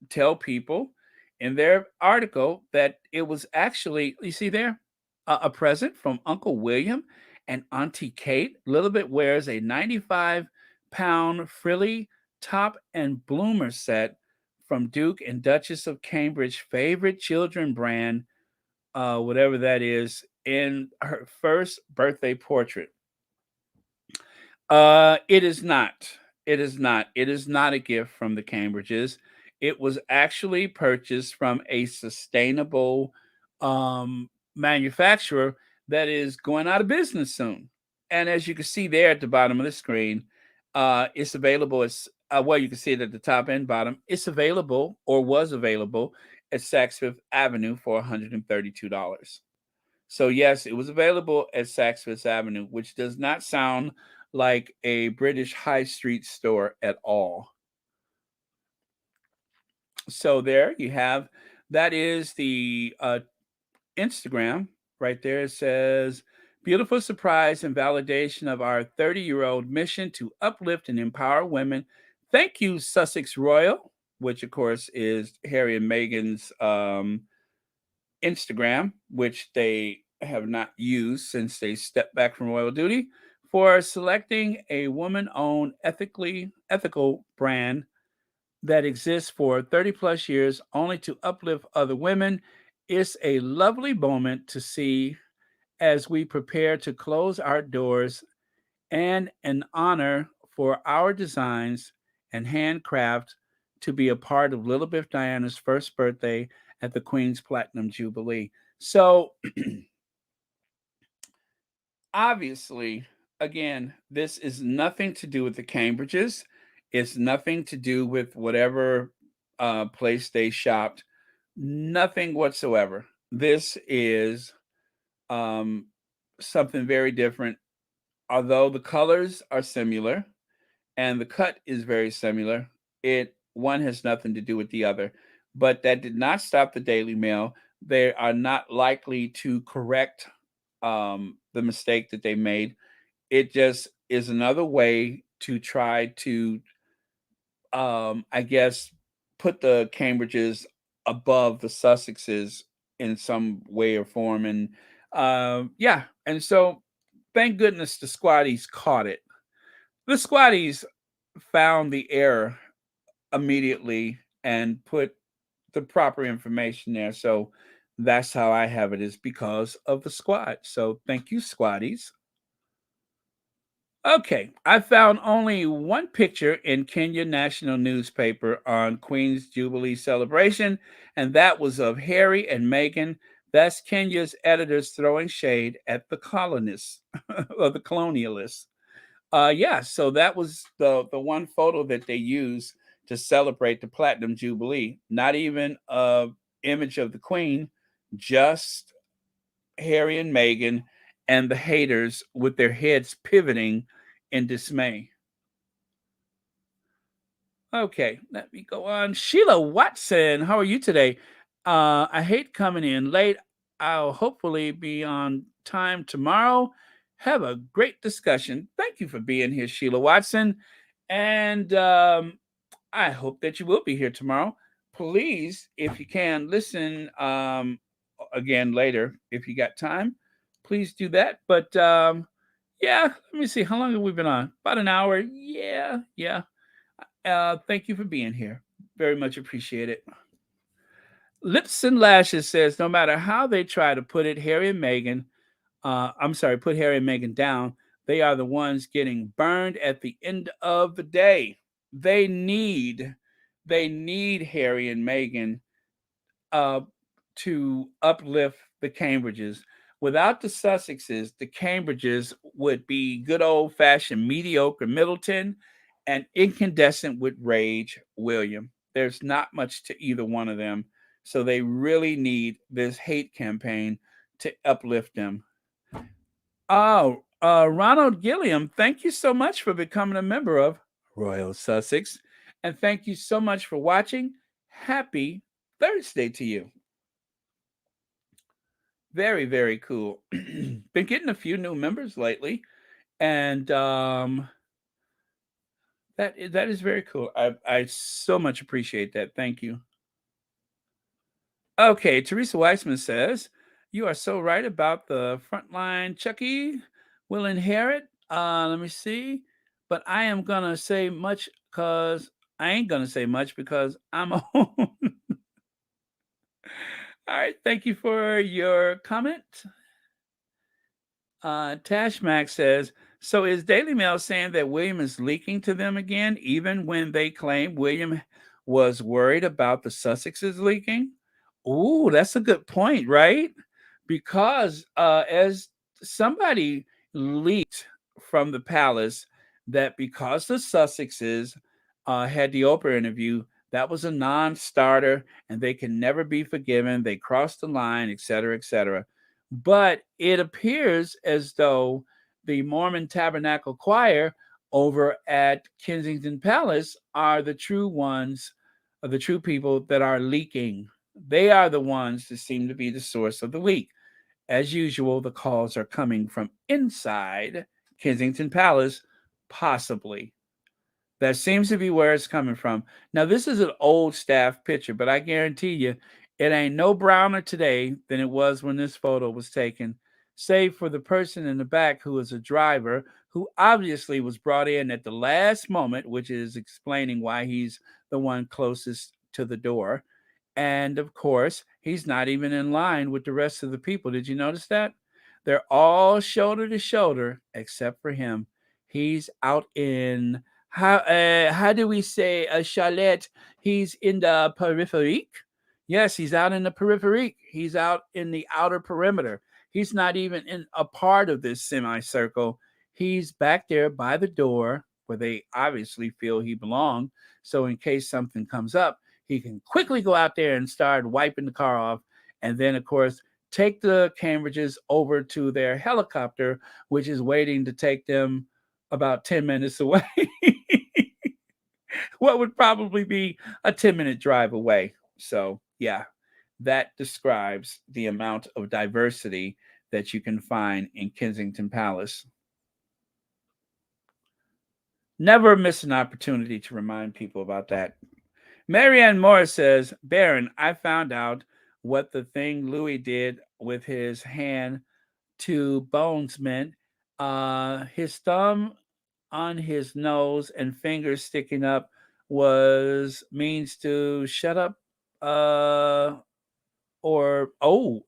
tell people in their article that it was actually, you see there, a present from Uncle William and Auntie Kate. Littlebit wears a 95-pound frilly top and bloomer set from Duke and Duchess of Cambridge favorite children brand, whatever that is, in her first birthday portrait. It is not. It is not. It is not a gift from the Cambridges. It was actually purchased from a sustainable manufacturer that is going out of business soon. And as you can see there at the bottom of the screen, it's available as well. You can see it at the top and bottom. It's available or was available at Saks Fifth Avenue for $132. So yes, it was available at Saks Fifth Avenue, which does not sound like a British high street store at all. So there you have, that is the Instagram right there. It says, beautiful surprise and validation of our 30-year-old mission to uplift and empower women. Thank you, Sussex Royal, which of course is Harry and Meghan's Instagram, which they have not used since they stepped back from royal duty, for selecting a woman-owned ethical brand that exists for 30 plus years only to uplift other women. It's a lovely moment to see as we prepare to close our doors, and an honor for our designs and handcraft to be a part of Lilibeth Diana's first birthday at the Queen's Platinum Jubilee. So, obviously, again, this is nothing to do with the Cambridges. It's nothing to do with whatever place they shopped. Nothing whatsoever. This is um, something very different. Although the colors are similar and the cut is very similar, it one has nothing to do with the other. But that did not stop the Daily Mail. They are not likely to correct the mistake that they made. It just is another way to try to, I guess, put the Cambridges above the Sussexes in some way or form. And yeah, and so thank goodness the squatties caught it. The squatties found the error immediately and put the proper information there. So that's how I have it, is because of the squad. So thank you, squatties. Okay, I found only one picture in Kenya National Newspaper on Queen's Jubilee celebration, and that was of Harry and Meghan. That's Kenya's editors throwing shade at the colonists or the colonialists. Yeah, so that was the one photo that they used to celebrate the Platinum Jubilee. Not even a image of the Queen, just Harry and Meghan and the haters with their heads pivoting in dismay. Okay, let me go on. Sheila Watson, how are you today? I hate coming in late. I'll hopefully be on time tomorrow. Have a great discussion. Thank you for being here, Sheila Watson. And I hope that you will be here tomorrow. Please, if you can, listen again later if you got time. Please do that. But yeah, let me see. How long have we been on? About an hour. Yeah, yeah. Thank you for being here. Very much appreciate it. Lips and Lashes says, no matter how they try to put it, Harry and Meghan, put Harry and Meghan down, they are the ones getting burned at the end of the day. They need, they need Harry and Meghan uh, to uplift the Cambridges. Without the Sussexes, the Cambridges would be good old fashioned mediocre Middleton and incandescent with rage William. There's not much to either one of them. So they really need this hate campaign to uplift them. Oh, Ronald Gilliam, thank you so much for becoming a member of Royal Sussex. And thank you so much for watching. Happy Thursday to you. Very, very cool. Been getting a few new members lately. And that is very cool. I so much appreciate that. Thank you. Okay, Teresa Weissman says, "You are so right about the frontline Chucky will inherit." Let me see. But I am gonna say much because I ain't gonna say much because I'm a All right, thank you for your comment. Tashmax says, "So is Daily Mail saying that William is leaking to them again, even when they claim William was worried about the Sussexes leaking?" Ooh, that's a good point, right? Because as somebody leaked from the palace that because the Sussexes had the Oprah interview, that was a non-starter and they can never be forgiven. They crossed the line, etc., etc. But it appears as though the Mormon Tabernacle Choir over at Kensington Palace are the true ones, are the true people that are leaking. They are the ones that seem to be the source of the leak. As usual, the calls are coming from inside Kensington Palace, possibly. That seems to be where it's coming from. Now, this is an old staff picture, but I guarantee you it ain't no browner today than it was when this photo was taken, save for the person in the back who is a driver who obviously was brought in at the last moment, which is explaining why he's the one closest to the door. And of course, he's not even in line with the rest of the people. Did you notice that? They're all shoulder to shoulder except for him. He's out in how do we say Charlotte? He's in the periphery. Yes, he's out in the periphery. He's out in the outer perimeter. He's not even in a part of this semicircle. He's back there by the door where they obviously feel he belongs. So in case something comes up, he can quickly go out there and start wiping the car off. And then, of course, take the Cambridges over to their helicopter, which is waiting to take them about 10 minutes away. What would probably be a 10-minute drive away. So, yeah, that describes the amount of diversity that you can find in Kensington Palace. Never miss an opportunity to remind people about that. Marianne Morris says, "Baron, I found out what the thing Louis did with his hand to Bones meant. His thumb on his nose and fingers sticking up was means to shut up or oh."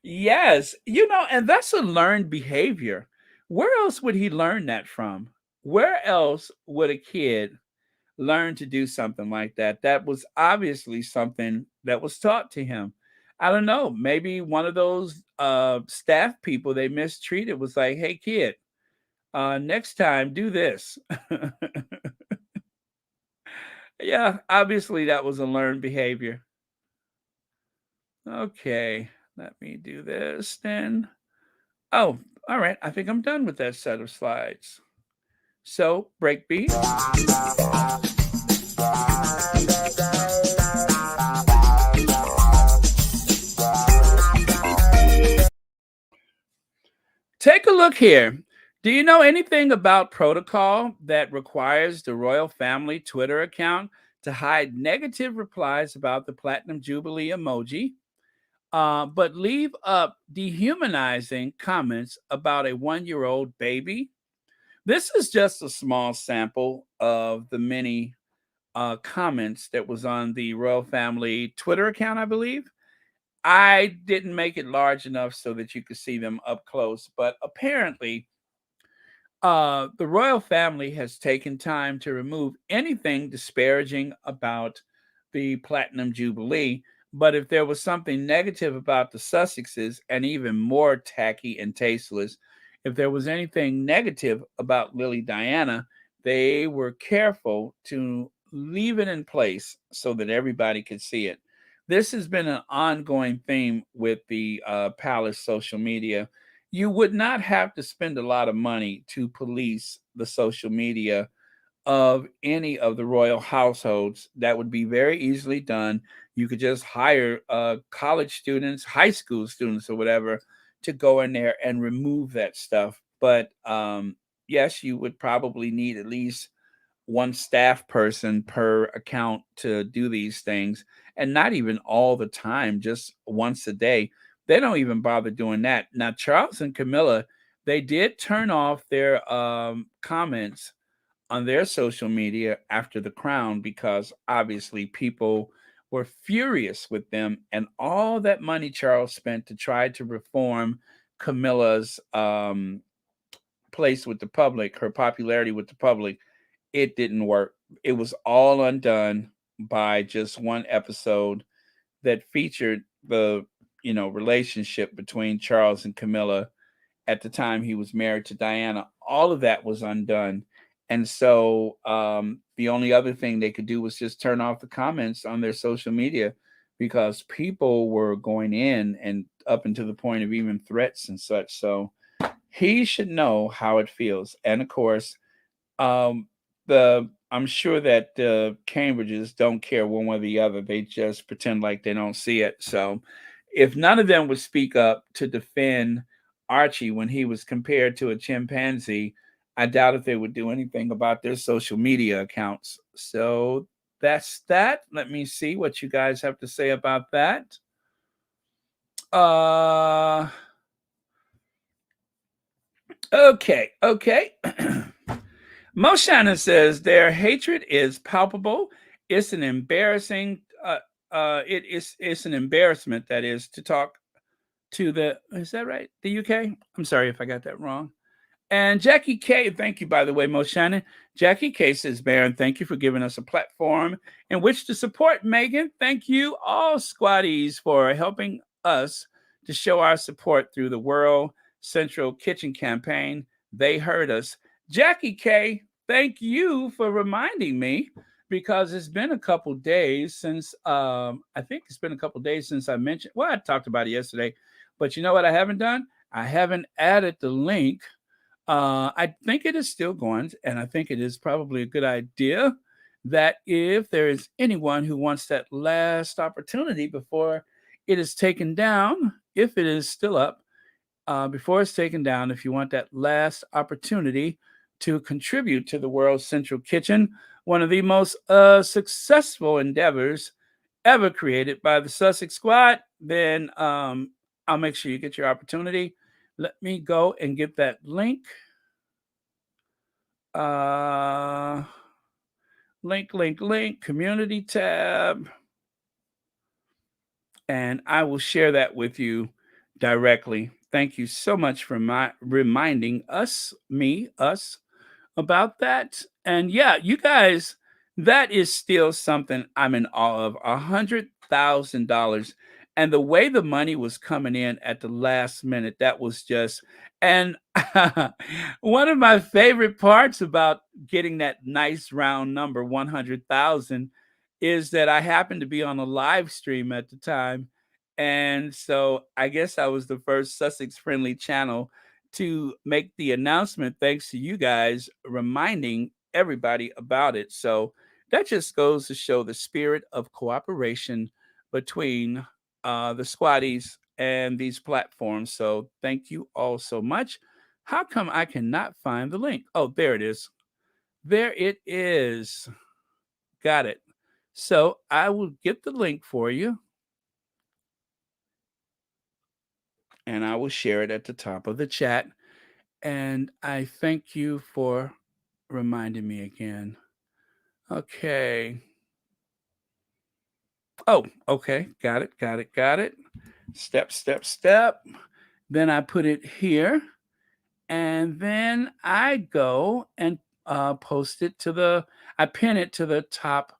Yes, and that's a learned behavior. Where else would he learn that from? Where else would a kid learn to do something like that? That was obviously something that was taught to him. I don't know, maybe one of those staff people they mistreated was like, "Hey kid, next time do this." Yeah, obviously that was a learned behavior. Okay, let me do this then. Oh, all right, I think I'm done with that set of slides. So, breakbeat. Take a look here. Do you know anything about protocol that requires the royal family Twitter account to hide negative replies about the Platinum Jubilee emoji, but leave up dehumanizing comments about a 1-year-old baby? This is just a small sample of the many comments that was on the royal family Twitter account, I believe. I didn't make it large enough so that you could see them up close, but apparently, the royal family has taken time to remove anything disparaging about the Platinum Jubilee. But if there was something negative about the Sussexes, and even more tacky and tasteless, if there was anything negative about Lily Diana, they were careful to leave it in place so that everybody could see it. This has been an ongoing theme with the palace social media. You would not have to spend a lot of money to police the social media of any of the royal households. That would be very easily done. You could just hire college students, high school students, or whatever to go in there and remove that stuff. But yes, you would probably need at least one staff person per account to do these things, and not even all the time, just once a day. They don't even bother doing that. Now, Charles and Camilla, they did turn off their comments on their social media after the crown because obviously people were furious with them and all that money Charles spent to try to reform Camilla's place with the public, her popularity with the public. It didn't work. It was all undone by just one episode that featured the relationship between Charles and Camilla at the time he was married to Diana. All of that was undone. And so the only other thing they could do was just turn off the comments on their social media because people were going in and up until the point of even threats and such. So he should know how it feels. And of course, um, the I'm sure that the Cambridges don't care one way or the other. They just pretend like they don't see it. So, if none of them would speak up to defend Archie when he was compared to a chimpanzee, I doubt if they would do anything about their social media accounts. So that's that. Let me see what you guys have to say about that. Uh, okay. Mo Shannon says their hatred is palpable. It's an embarrassing. It's an embarrassment that is to talk to the. Is that right? The UK. I'm sorry if I got that wrong. And Jackie K, thank you, by the way, Mo Shannon. Jackie K says, Baron, thank you for giving us a platform in which to support Meghan. Thank you, all squaddies, for helping us to show our support through the World Central Kitchen campaign. They heard us. Jackie K, thank you for reminding me because it's been a couple days since, I think it's been a couple days since I mentioned, well, I talked about it yesterday, but you know what I haven't done? I haven't added the link. I think it is still going, and I think it is probably a good idea that if there is anyone who wants that last opportunity before it is taken down, if it is still up, before it's taken down, if you want that last opportunity to contribute to the World's Central Kitchen, one of the most successful endeavors ever created by the Sussex Squad, then I'll make sure you get your opportunity. Let me go and get that link. Uh, link, community tab. And I will share that with you directly. Thank you so much for reminding us about that. And yeah, you guys, that is still something I'm in awe of. $100,000. And the way the money was coming in at the last minute, that was just, and one of my favorite parts about getting that nice round number, 100,000, is that I happened to be on a live stream at the time. And so I guess I was the first Sussex friendly channel to make the announcement thanks to you guys reminding everybody about it. So that just goes to show the spirit of cooperation between the squatties and these platforms. So thank you all so much. How come I cannot find the link? Oh, there it is. There it is. Got it. So I will get the link for you and I will share it at the top of the chat. And I thank you for reminding me again. Okay. Oh, okay. Got it. Step. Then I put it here. And then I go and post it I pin it to the top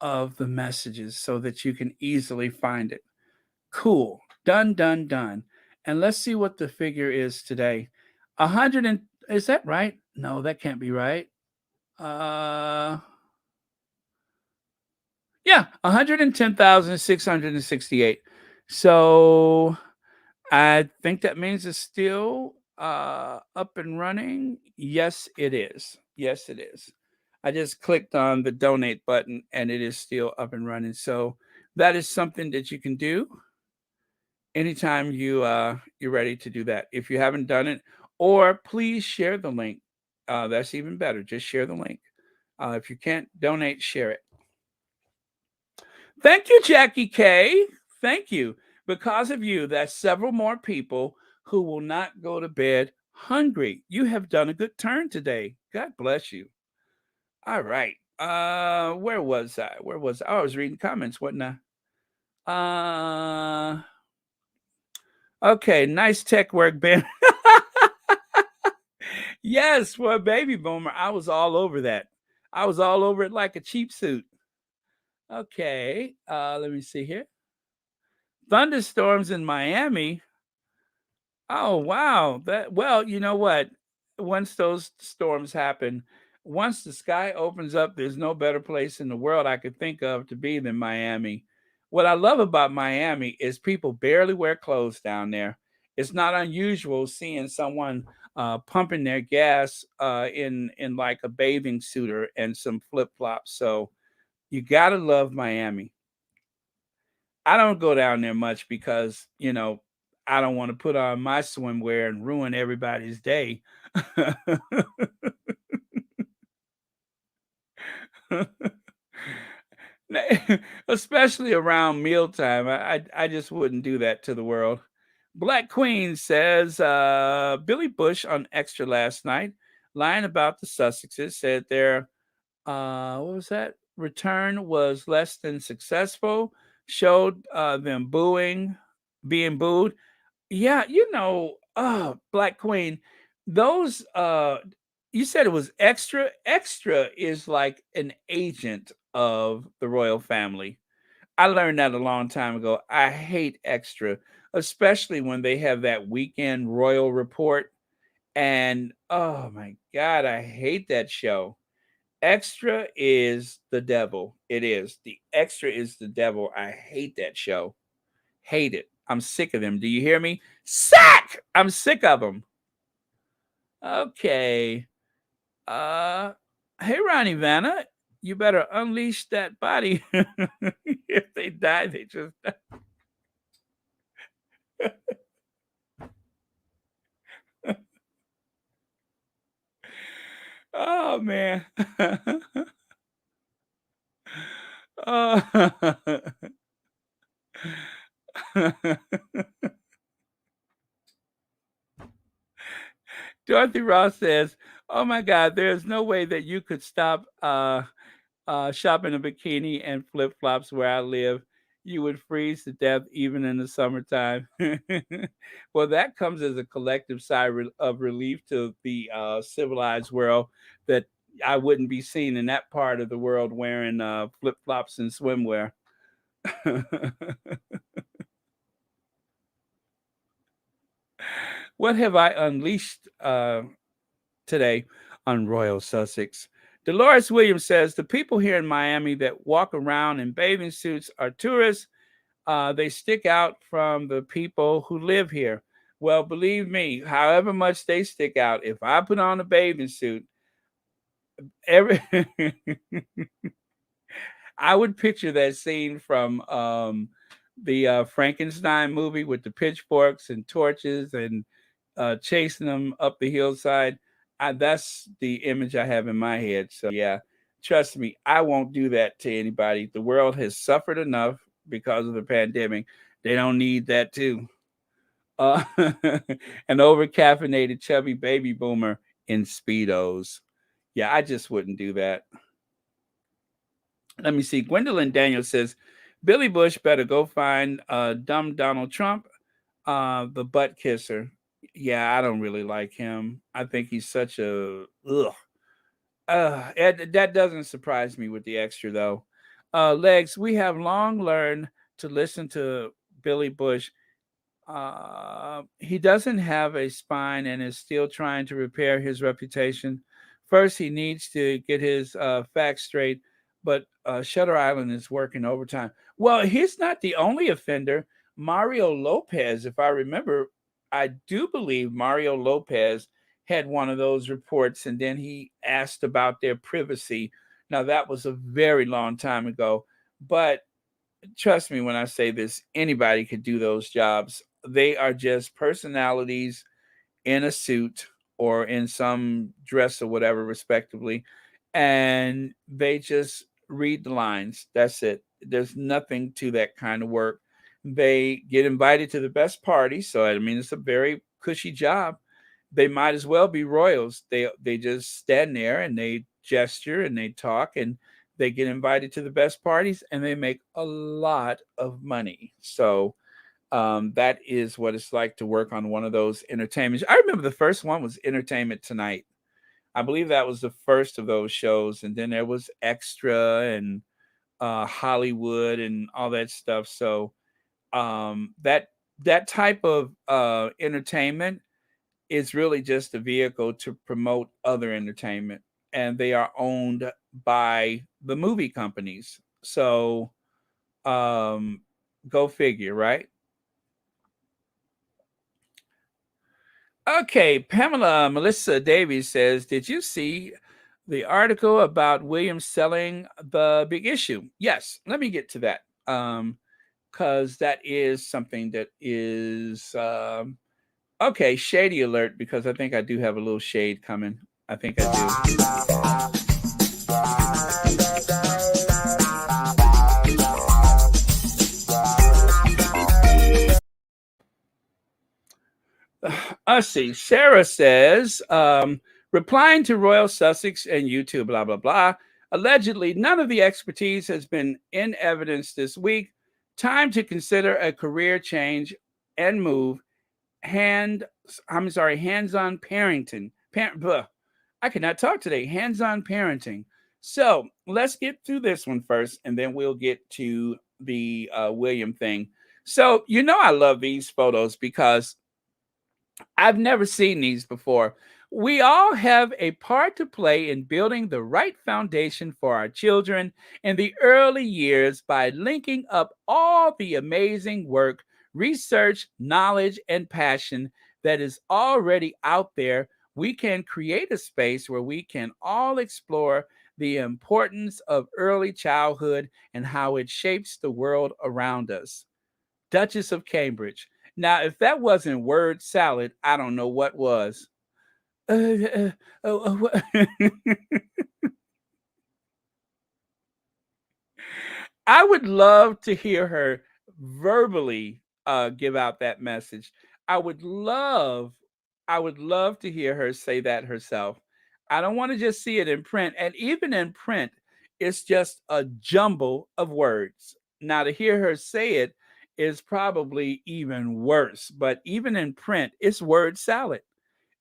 of the messages so that you can easily find it. Cool. Done. And let's see what the figure is today. 100 and is that right? No, that can't be right. Yeah, 110,668. So I think that means it's still up and running. Yes, it is. Yes, it is. I just clicked on the donate button and it is still up and running. So that is something that you can do anytime you're ready to do that. If you haven't done it, or please share the link. That's even better. Just share the link. If you can't donate, share it. Thank you, Jackie K. Thank you. Because of you, that's several more people who will not go to bed hungry. You have done a good turn today. God bless you. All right. Where was I? Where was I? Oh, I was reading comments, wasn't I? Okay, nice tech work, Ben. Yes, for a baby boomer, I was all over that. I was all over it like a cheap suit. Okay, let me see here. Thunderstorms in Miami. Oh, wow. That well, you know what? Once those storms happen, once the sky opens up, there's no better place in the world I could think of to be than Miami. What I love about Miami is people barely wear clothes down there. It's not unusual seeing someone pumping their gas in like a bathing suit and some flip flops. So you gotta love Miami. I don't go down there much because, I don't want to put on my swimwear and ruin everybody's day. Especially around mealtime. I just wouldn't do that to the world. Black Queen says Billy Bush on Extra last night, lying about the Sussexes, said their what was that? Return was less than successful, showed them being booed. Yeah, Black Queen, those you said it was extra. Extra is like an agent of the royal family. I learned that a long time ago. I hate extra, especially when they have that weekend royal report. And oh my God, I hate that show. Extra is the devil. It is. The extra is the devil. I hate that show. Hate it. I'm sick of them. Do you hear me? Sick! I'm sick of them. Okay. Uh hey Ronnie Vanna, you better unleash that body. If they die, they just die. Oh man. Oh. Dorothy Ross says, "Oh my God, there's no way that you could stop shop in a bikini and flip flops where I live. You would freeze to death even in the summertime." Well, that comes as a collective sigh of relief to the civilized world that I wouldn't be seen in that part of the world wearing flip flops and swimwear. What have I unleashed today on Royal Sussex? Dolores Williams says the people here in Miami that walk around in bathing suits are tourists. They stick out from the people who live here. Well, believe me, however much they stick out, if I put on a bathing suit, every I would picture that scene from the Frankenstein movie with the pitchforks and torches and chasing them up the hillside. That's the image I have in my head. So, yeah, trust me, I won't do that to anybody. The world has suffered enough because of the pandemic. They don't need that, too. Uh, an over caffeinated, chubby baby boomer in Speedos. Yeah, I just wouldn't do that. Let me see. Gwendolyn Daniels says Billy Bush better go find dumb Donald Trump, the butt kisser. Yeah, I don't really like him. I think he's such a ugh. That doesn't surprise me with the extra though. Legs, we have long learned to listen to Billy Bush. He doesn't have a spine and is still trying to repair his reputation. First, he needs to get his facts straight, but Shutter Island is working overtime. Well, he's not the only offender. Mario Lopez, if I remember, I do believe Mario Lopez had one of those reports, and then he asked about their privacy. Now, that was a very long time ago, but trust me when I say this, anybody could do those jobs. They are just personalities in a suit or in some dress or whatever, respectively. and they just read the lines. That's it. There's nothing to that kind of work. They get invited to the best party, so I mean it's a very cushy job. They might as well be royals. They just stand there and they gesture and they talk and they get invited to the best parties and they make a lot of money. So that is what it's like to work on one of those entertainments. I remember the first one was Entertainment Tonight. I believe that was the first of those shows, and then there was Extra and Hollywood and all that stuff. So that type of entertainment is really just a vehicle to promote other entertainment, and they are owned by the movie companies. So um, go figure, right? Okay, Pamela Melissa Davies says, "Did you see the article about Williams selling the big issue?" Yes, let me get to that. Because that is something that is okay. Shady alert, because I think I do have a little shade coming. I think I do. Let's see. Sarah says, replying to Royal Sussex and YouTube, blah, blah, blah. Allegedly, none of the expertise has been in evidence this week. Time to consider a career change and move. Hands-on parenting. I cannot talk today. Hands-on parenting. So let's get through this one first, and then we'll get to the William thing. So I love these photos because I've never seen these before. We all have a part to play in building the right foundation for our children in the early years by linking up all the amazing work, research, knowledge, and passion that is already out there. We can create a space where we can all explore the importance of early childhood and how it shapes the world around us. Duchess of Cambridge. Now, if that wasn't word salad, I don't know what was. Uh, I would love to hear her verbally give out that message. I would love, I would love to hear her say that herself. I don't want to just see it in print, and even in print, it's just a jumble of words. Now, to hear her say it is probably even worse. But even in print, it's word salad.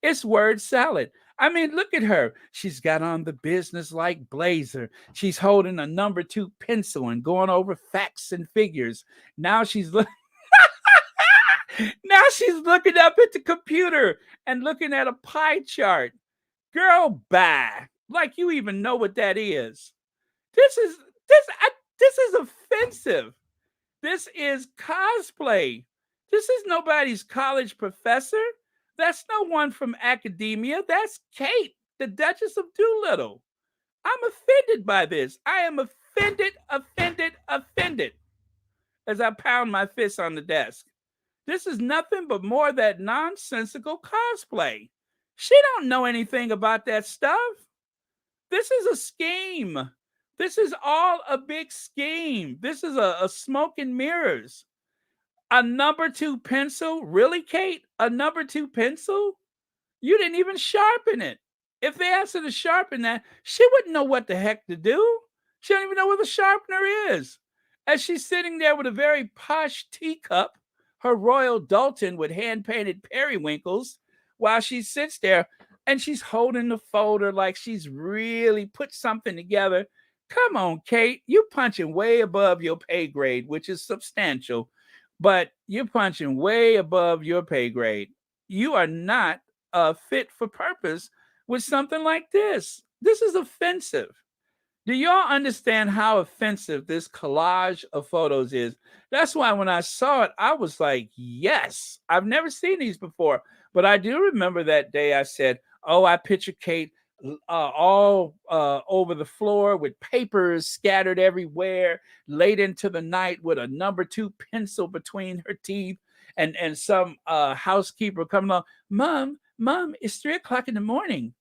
It's word salad. I mean, look at her. She's got on the business like blazer. She's holding a number two pencil and going over facts and figures. Now she's now she's looking up at the computer and looking at a pie chart. Girl, bye. Like you even know what that is. This is this is offensive. This is cosplay. This is nobody's college professor. That's no one from academia. That's Kate, the Duchess of Doolittle. I'm offended by this. I am offended, offended, offended as I pound my fist on the desk. This is nothing but more that nonsensical cosplay. She don't know anything about that stuff. This is a scheme. This is all a big scheme. This is a smoke and mirrors. A number two pencil? Really, Kate? A number two pencil? You didn't even sharpen it. If they asked her to sharpen that, she wouldn't know what the heck to do. She don't even know what the sharpener is. As she's sitting there with a very posh teacup, her Royal Dalton with hand-painted periwinkles, while she sits there and she's holding the folder like she's really put something together. Come on, Kate. You're punching way above your pay grade, which is substantial, but you're punching way above your pay grade. You are not fit for purpose with something like this. This is offensive. Do y'all understand how offensive this collage of photos is? That's why when I saw it, I was like, yes, I've never seen these before. But I do remember that day I said, oh, I picture Kate all over the floor with papers scattered everywhere, late into the night with a number two pencil between her teeth, and some housekeeper coming along. Mom, it's 3 o'clock in the morning.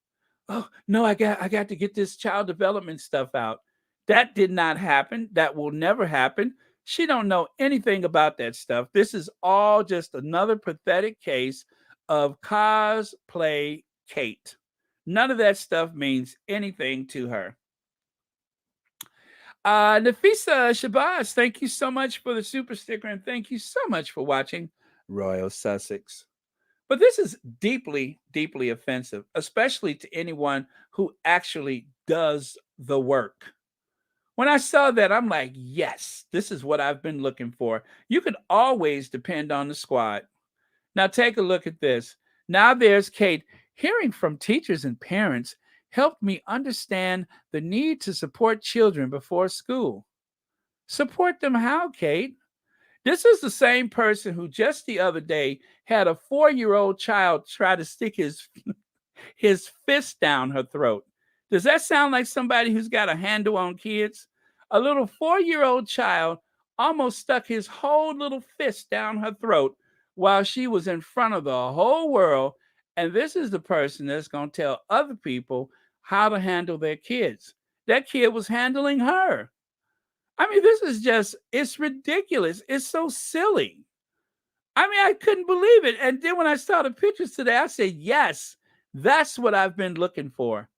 Oh, no, I got to get this child development stuff out. That did not happen. That will never happen. She don't know anything about that stuff. This is all just another pathetic case of cosplay Kate. None of that stuff means anything to her. Nafisa Shabazz, thank you so much for the super sticker, and thank you so much for watching Royal Sussex. But this is deeply, deeply offensive, especially to anyone who actually does the work. When I saw that, I'm like, yes, this is what I've been looking for. You can always depend on the squad. Now, take a look at this. Now, there's Kate. Hearing from teachers and parents helped me understand the need to support children before school. Support them how, Kate? This is the same person who just the other day had a 4-year-old child try to stick his fist down her throat. Does that sound like somebody who's got a handle on kids? A little 4-year-old child almost stuck his whole little fist down her throat while she was in front of the whole world. And this is the person that's going to tell other people how to handle their kids. That kid was handling her. I mean, this is just, it's ridiculous. It's so silly. I mean, I couldn't believe it. And then when I saw the pictures today, I said, yes, that's what I've been looking for.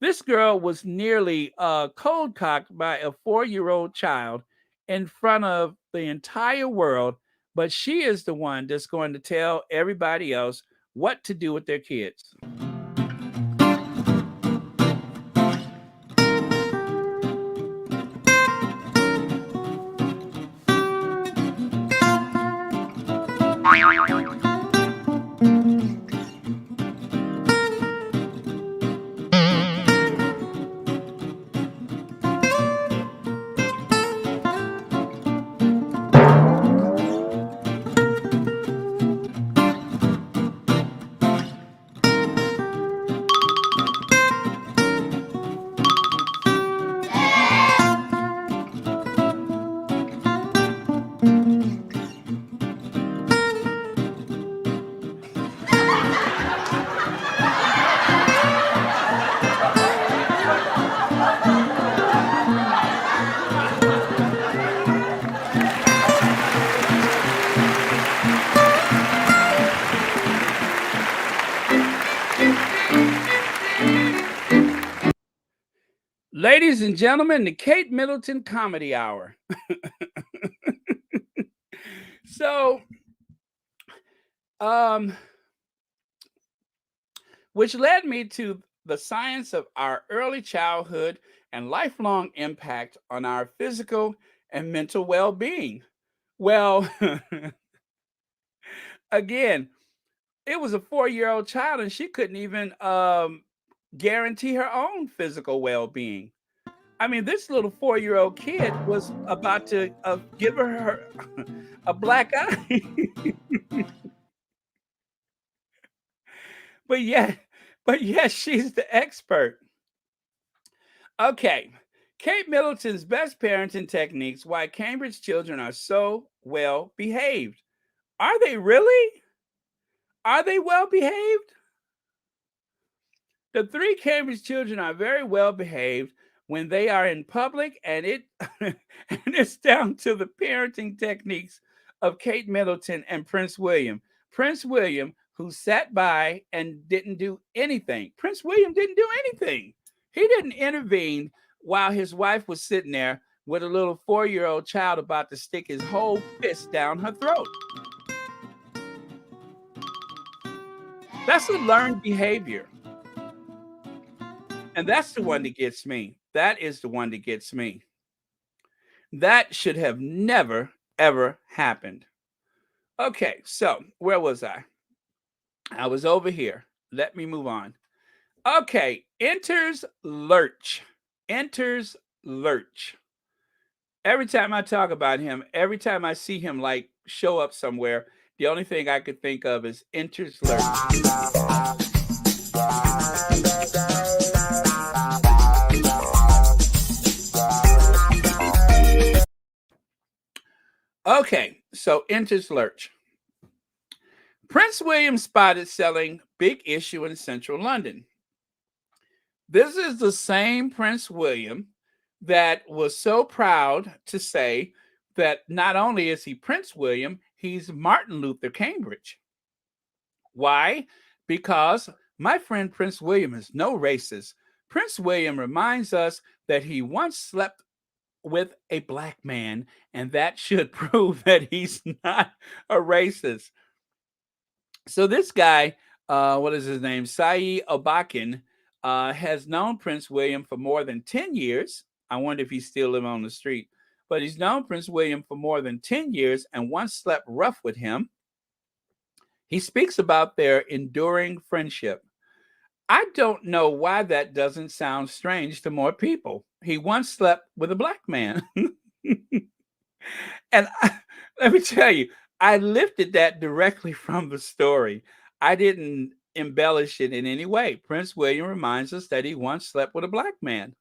This girl was nearly cold cocked by a 4-year-old child in front of the entire world, but she is the one that's going to tell everybody else what to do with their kids. Ladies and gentlemen, the Kate Middleton Comedy Hour. So, which led me to the science of our early childhood and lifelong impact on our physical and mental well-being. Well, again, it was a 4-year-old child, and she couldn't even guarantee her own physical well-being. I mean, this little 4-year-old kid was about to give her a black eye. but yeah, but yes, she's the expert. Okay, Kate Middleton's best parenting techniques: why Cambridge children are so well behaved. Are they really? Are they well behaved? The 3 Cambridge children are very well behaved when they are in public, and and it's down to the parenting techniques of Kate Middleton and Prince William. Prince William, who sat by and didn't do anything. Prince William didn't do anything. He didn't intervene while his wife was sitting there with a little 4-year-old child about to stick his whole fist down her throat. That's a learned behavior. And that's the one that gets me. That is the one that gets me. That should have never, ever happened. Okay, so where was I? I was over here. Let me move on. Okay, enters Lurch. Enters Lurch. Every time I talk about him, every time I see him like show up somewhere, the only thing I could think of is enters Lurch. Okay, so enters Lurch. Prince William spotted selling big issue in central London. This is the same Prince William that was so proud to say that not only is he Prince William, he's Martin Luther Cambridge. Why? Because my friend Prince William is no racist. Prince William reminds us that he once slept with a black man, and that should prove that he's not a racist. So this guy, what is his name? Saeed Obakin, has known Prince William for more than 10 years. I wonder if he's still living on the street. But he's known Prince William for more than 10 years and once slept rough with him. He speaks about their enduring friendship. I don't know why that doesn't sound strange to more people. He once slept with a black man. And let me tell you, I lifted that directly from the story. I didn't embellish it in any way. Prince William reminds us that he once slept with a black man.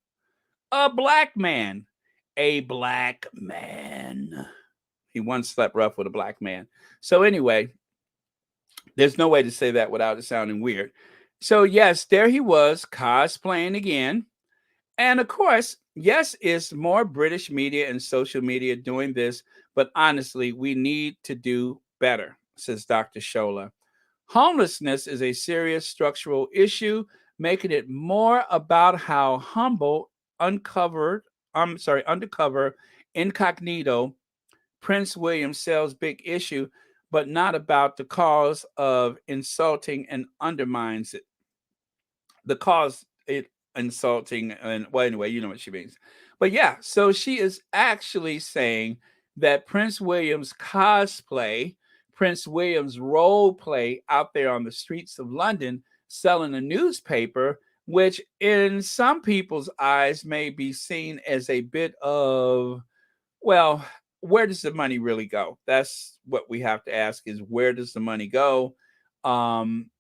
A black man. A black man. He once slept rough with a black man. So, anyway, there's no way to say that without it sounding weird. So, yes, there he was cosplaying again. And of course, yes, it's more British media and social media doing this, but honestly, we need to do better, says Dr. Shola. Homelessness is a serious structural issue, making it more about how undercover, incognito Prince William sells big issue, but not about the cause of insulting and undermines it. The cause it insulting and well anyway, you know what she means. But yeah, so she is actually saying that Prince William's cosplay, Prince William's role play out there on the streets of London selling a newspaper, which in some people's eyes may be seen as a bit of, well, where does the money really go? That's what we have to ask, is where does the money go? Um,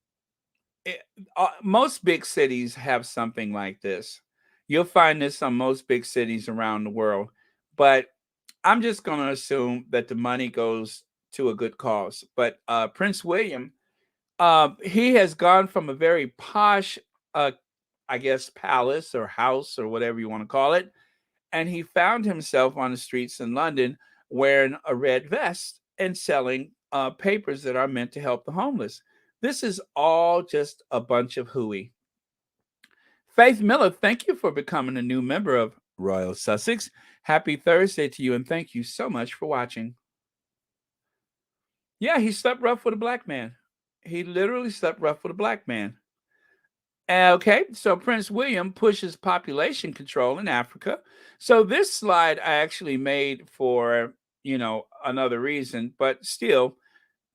it, Most big cities have something like this. You'll find this on most big cities around the world, but I'm just going to assume that the money goes to a good cause. But Prince William, he has gone from a very posh, uh, I guess, palace or house or whatever you want to call it, and he found himself on the streets in London wearing a red vest and selling papers that are meant to help the homeless. This is all just a bunch of hooey. Faith Miller, thank you for becoming a new member of Royal Sussex. Happy Thursday to you, and thank you so much for watching. Yeah, he slept rough with a black man. He literally slept rough with a black man. Okay, so Prince William pushes population control in Africa. So this slide I actually made for, another reason, but still,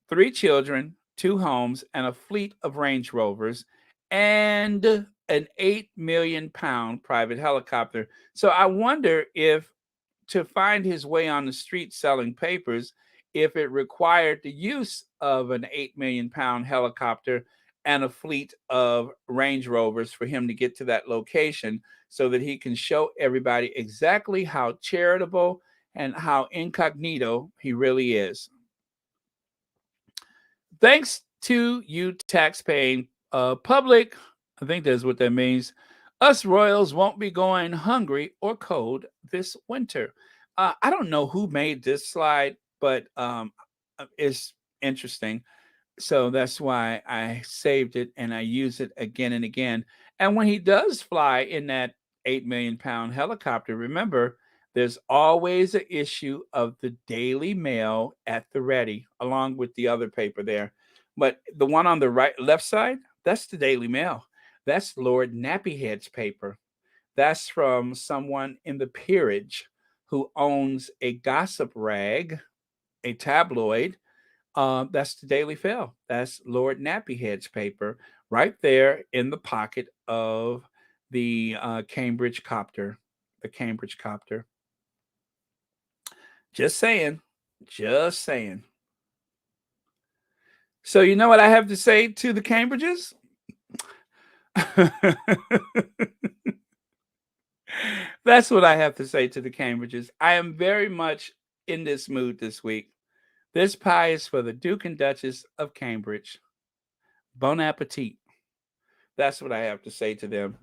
3 children, 2 homes, and a fleet of Range Rovers, and an 8 million-pound private helicopter. So I wonder if, to find his way on the street selling papers, if it required the use of an 8 million-pound helicopter and a fleet of Range Rovers for him to get to that location so that he can show everybody exactly how charitable and how incognito he really is. Thanks to you tax-paying public, I think that's what that means, us royals won't be going hungry or cold this winter. I don't know who made this slide, but it's interesting. So that's why I saved it and I use it again and again. And when he does fly in that 8 million-pound helicopter, remember, there's always an issue of the Daily Mail at the ready, along with the other paper there. But the one on the left side, that's the Daily Mail. That's Lord Nappyhead's paper. That's from someone in the peerage who owns a gossip rag, a tabloid. That's the Daily Mail. That's Lord Nappyhead's paper right there in the pocket of the Cambridge copter. The Cambridge copter. Just saying. Just saying. So you know what I have to say to the Cambridges? That's what I have to say to the Cambridges. I am very much in this mood this week. This pie is for the Duke and Duchess of Cambridge. Bon appetit. That's what I have to say to them.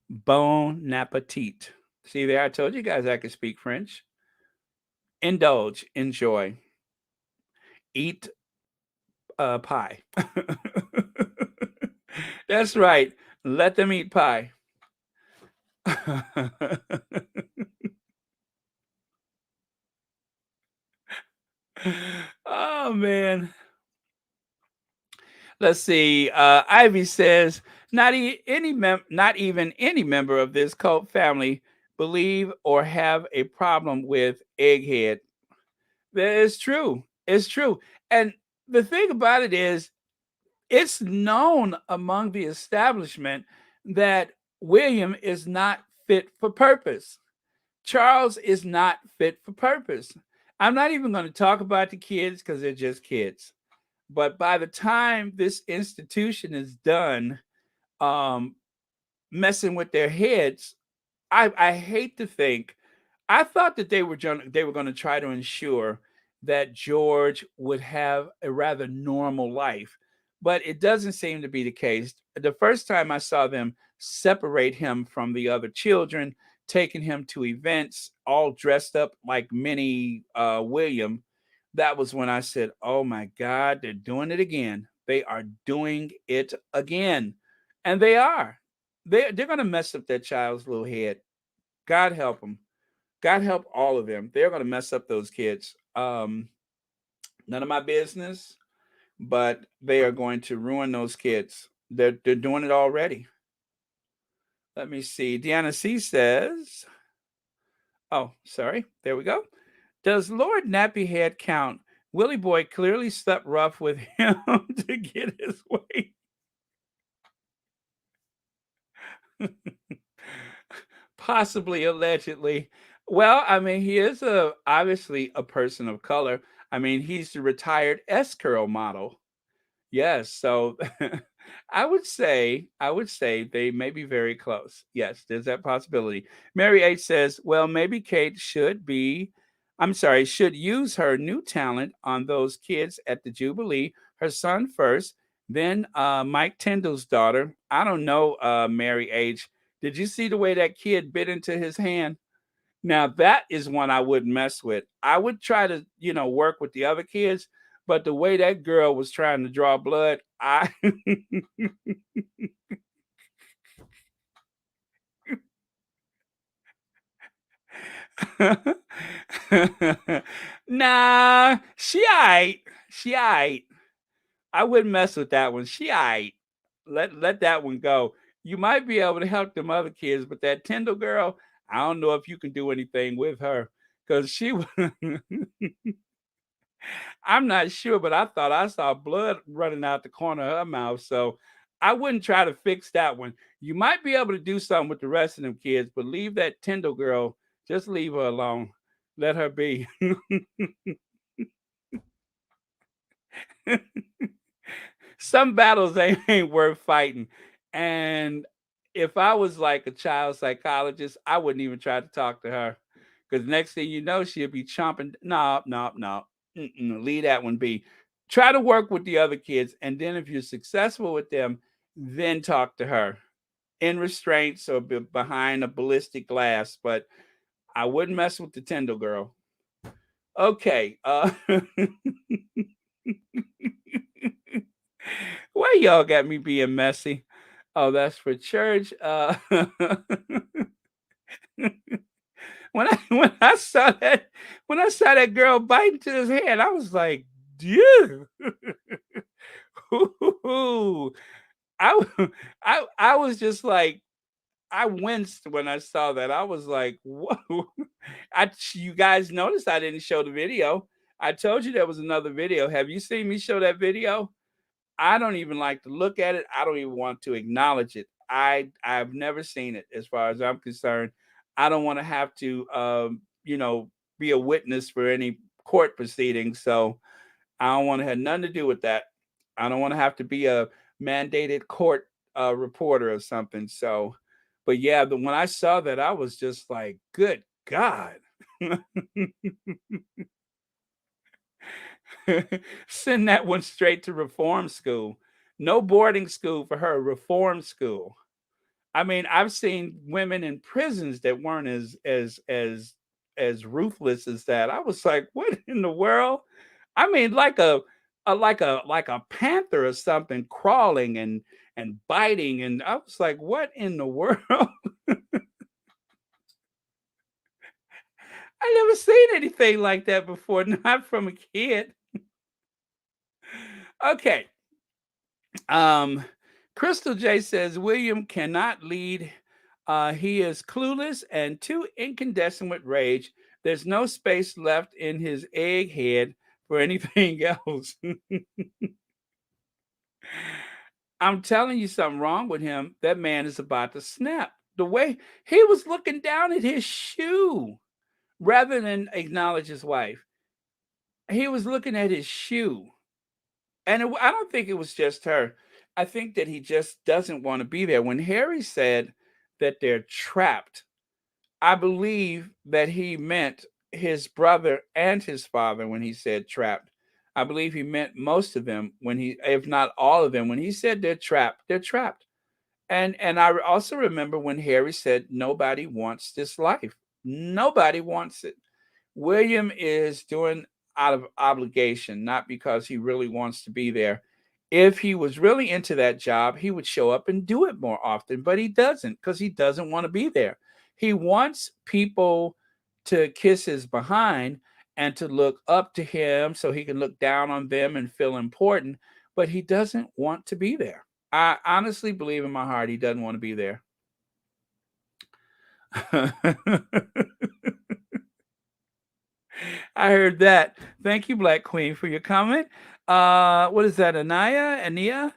Bon appetit. See there, I told you guys I could speak French. Indulge, enjoy, eat pie. That's right. Let them eat pie. Oh man. Let's see. Ivy says not even any member of this cult family believe or have a problem with egghead. That is true. It's true. And the thing about it is, it's known among the establishment that William is not fit for purpose. Charles is not fit for purpose. I'm not even going to talk about the kids because they're just kids. But by the time this institution is done um, messing with their heads, I hate to think. I thought that they were going to try to ensure that George would have a rather normal life, but it doesn't seem to be the case. The first time I saw them separate him from the other children, taking him to events, all dressed up like mini William, that was when I said, "Oh my God, they're doing it again. They are doing it again," and they are. They're going to mess up that child's little head. God help them. God help all of them. They're going to mess up those kids. None of my business, but they are going to ruin those kids. They're doing it already. Let me see. Deanna C says, "Oh, sorry. There we go. Does Lord Nappyhead count? Willie Boy clearly slept rough with him to get his way." Possibly, allegedly. Well, I mean, he is a obviously a person of color. I mean, he's the retired S curl model. Yes, so I would say they may be very close. Yes, there's that possibility. Mary H says, "Well, maybe Kate should use her new talent on those kids at the Jubilee, her son first, then Mike Tyndall's daughter. I don't know, Mary H. Did you see the way that kid bit into his hand? Now that is one I wouldn't mess with. I would try to, work with the other kids, but the way that girl was trying to draw blood, I nah, she aight. She aight. I wouldn't mess with that one. She aight. Let that one go. You might be able to help them other kids, but that Tyndall girl, I don't know if you can do anything with her because she was I'm not sure, but I thought I saw blood running out the corner of her mouth. So I wouldn't try to fix that one. You might be able to do something with the rest of them kids, but leave that Tyndall girl, just leave her alone. Let her be. Some battles ain't worth fighting. And if I was like a child psychologist, I wouldn't even try to talk to her. Because next thing you know, she'll be chomping. No, no, no. Leave that one be. Try to work with the other kids. And then if you're successful with them, then talk to her in restraints or behind a ballistic glass. But I wouldn't mess with the Tyndall girl. Okay. Why y'all got me being messy? Oh, that's for church. When I saw that girl biting to his hand, I was like, dude. I, I was just like, I winced when I saw that. I was like, whoa. You guys noticed I didn't show the video. I told you there was another video. Have you seen me show that video? I don't even like to look at it. I don't even want to acknowledge it. I've never seen it as far as I'm concerned. I don't want to have to be a witness for any court proceedings. So I don't want to have nothing to do with that. I don't want to have to be a mandated court reporter or something. So, but yeah, when I saw that, I was just like, good God. Send that one straight to reform school. No boarding school for her, reform school. I mean, I've seen women in prisons that weren't as ruthless as that. I was like, "What in the world?" I mean, like a panther or something crawling and biting, and I was like, "What in the world?" I never seen anything like that before, not from a kid. Okay. Um, Crystal J says William cannot lead. He is clueless and too incandescent with rage. There's no space left in his egghead for anything else. I'm telling you something wrong with him. That man is about to snap. The way he was looking down at his shoe rather than acknowledge his wife, he was looking at his shoe. And I don't think it was just her. I think that he just doesn't want to be there. When Harry said that they're trapped, I believe that he meant his brother and his father when he said trapped. I believe he meant most of them when he, if not all of them, when he said they're trapped, they're trapped. And I also remember when Harry said nobody wants this life. Nobody wants it. William is doing out of obligation, not because he really wants to be there. If he was really into that job, he would show up and do it more often, but he doesn't because he doesn't want to be there. He wants people to kiss his behind and to look up to him so he can look down on them and feel important, but he doesn't want to be there. I honestly believe in my heart he doesn't want to be there. I heard that. Thank you, Black Queen, for your comment. What is that, Ania?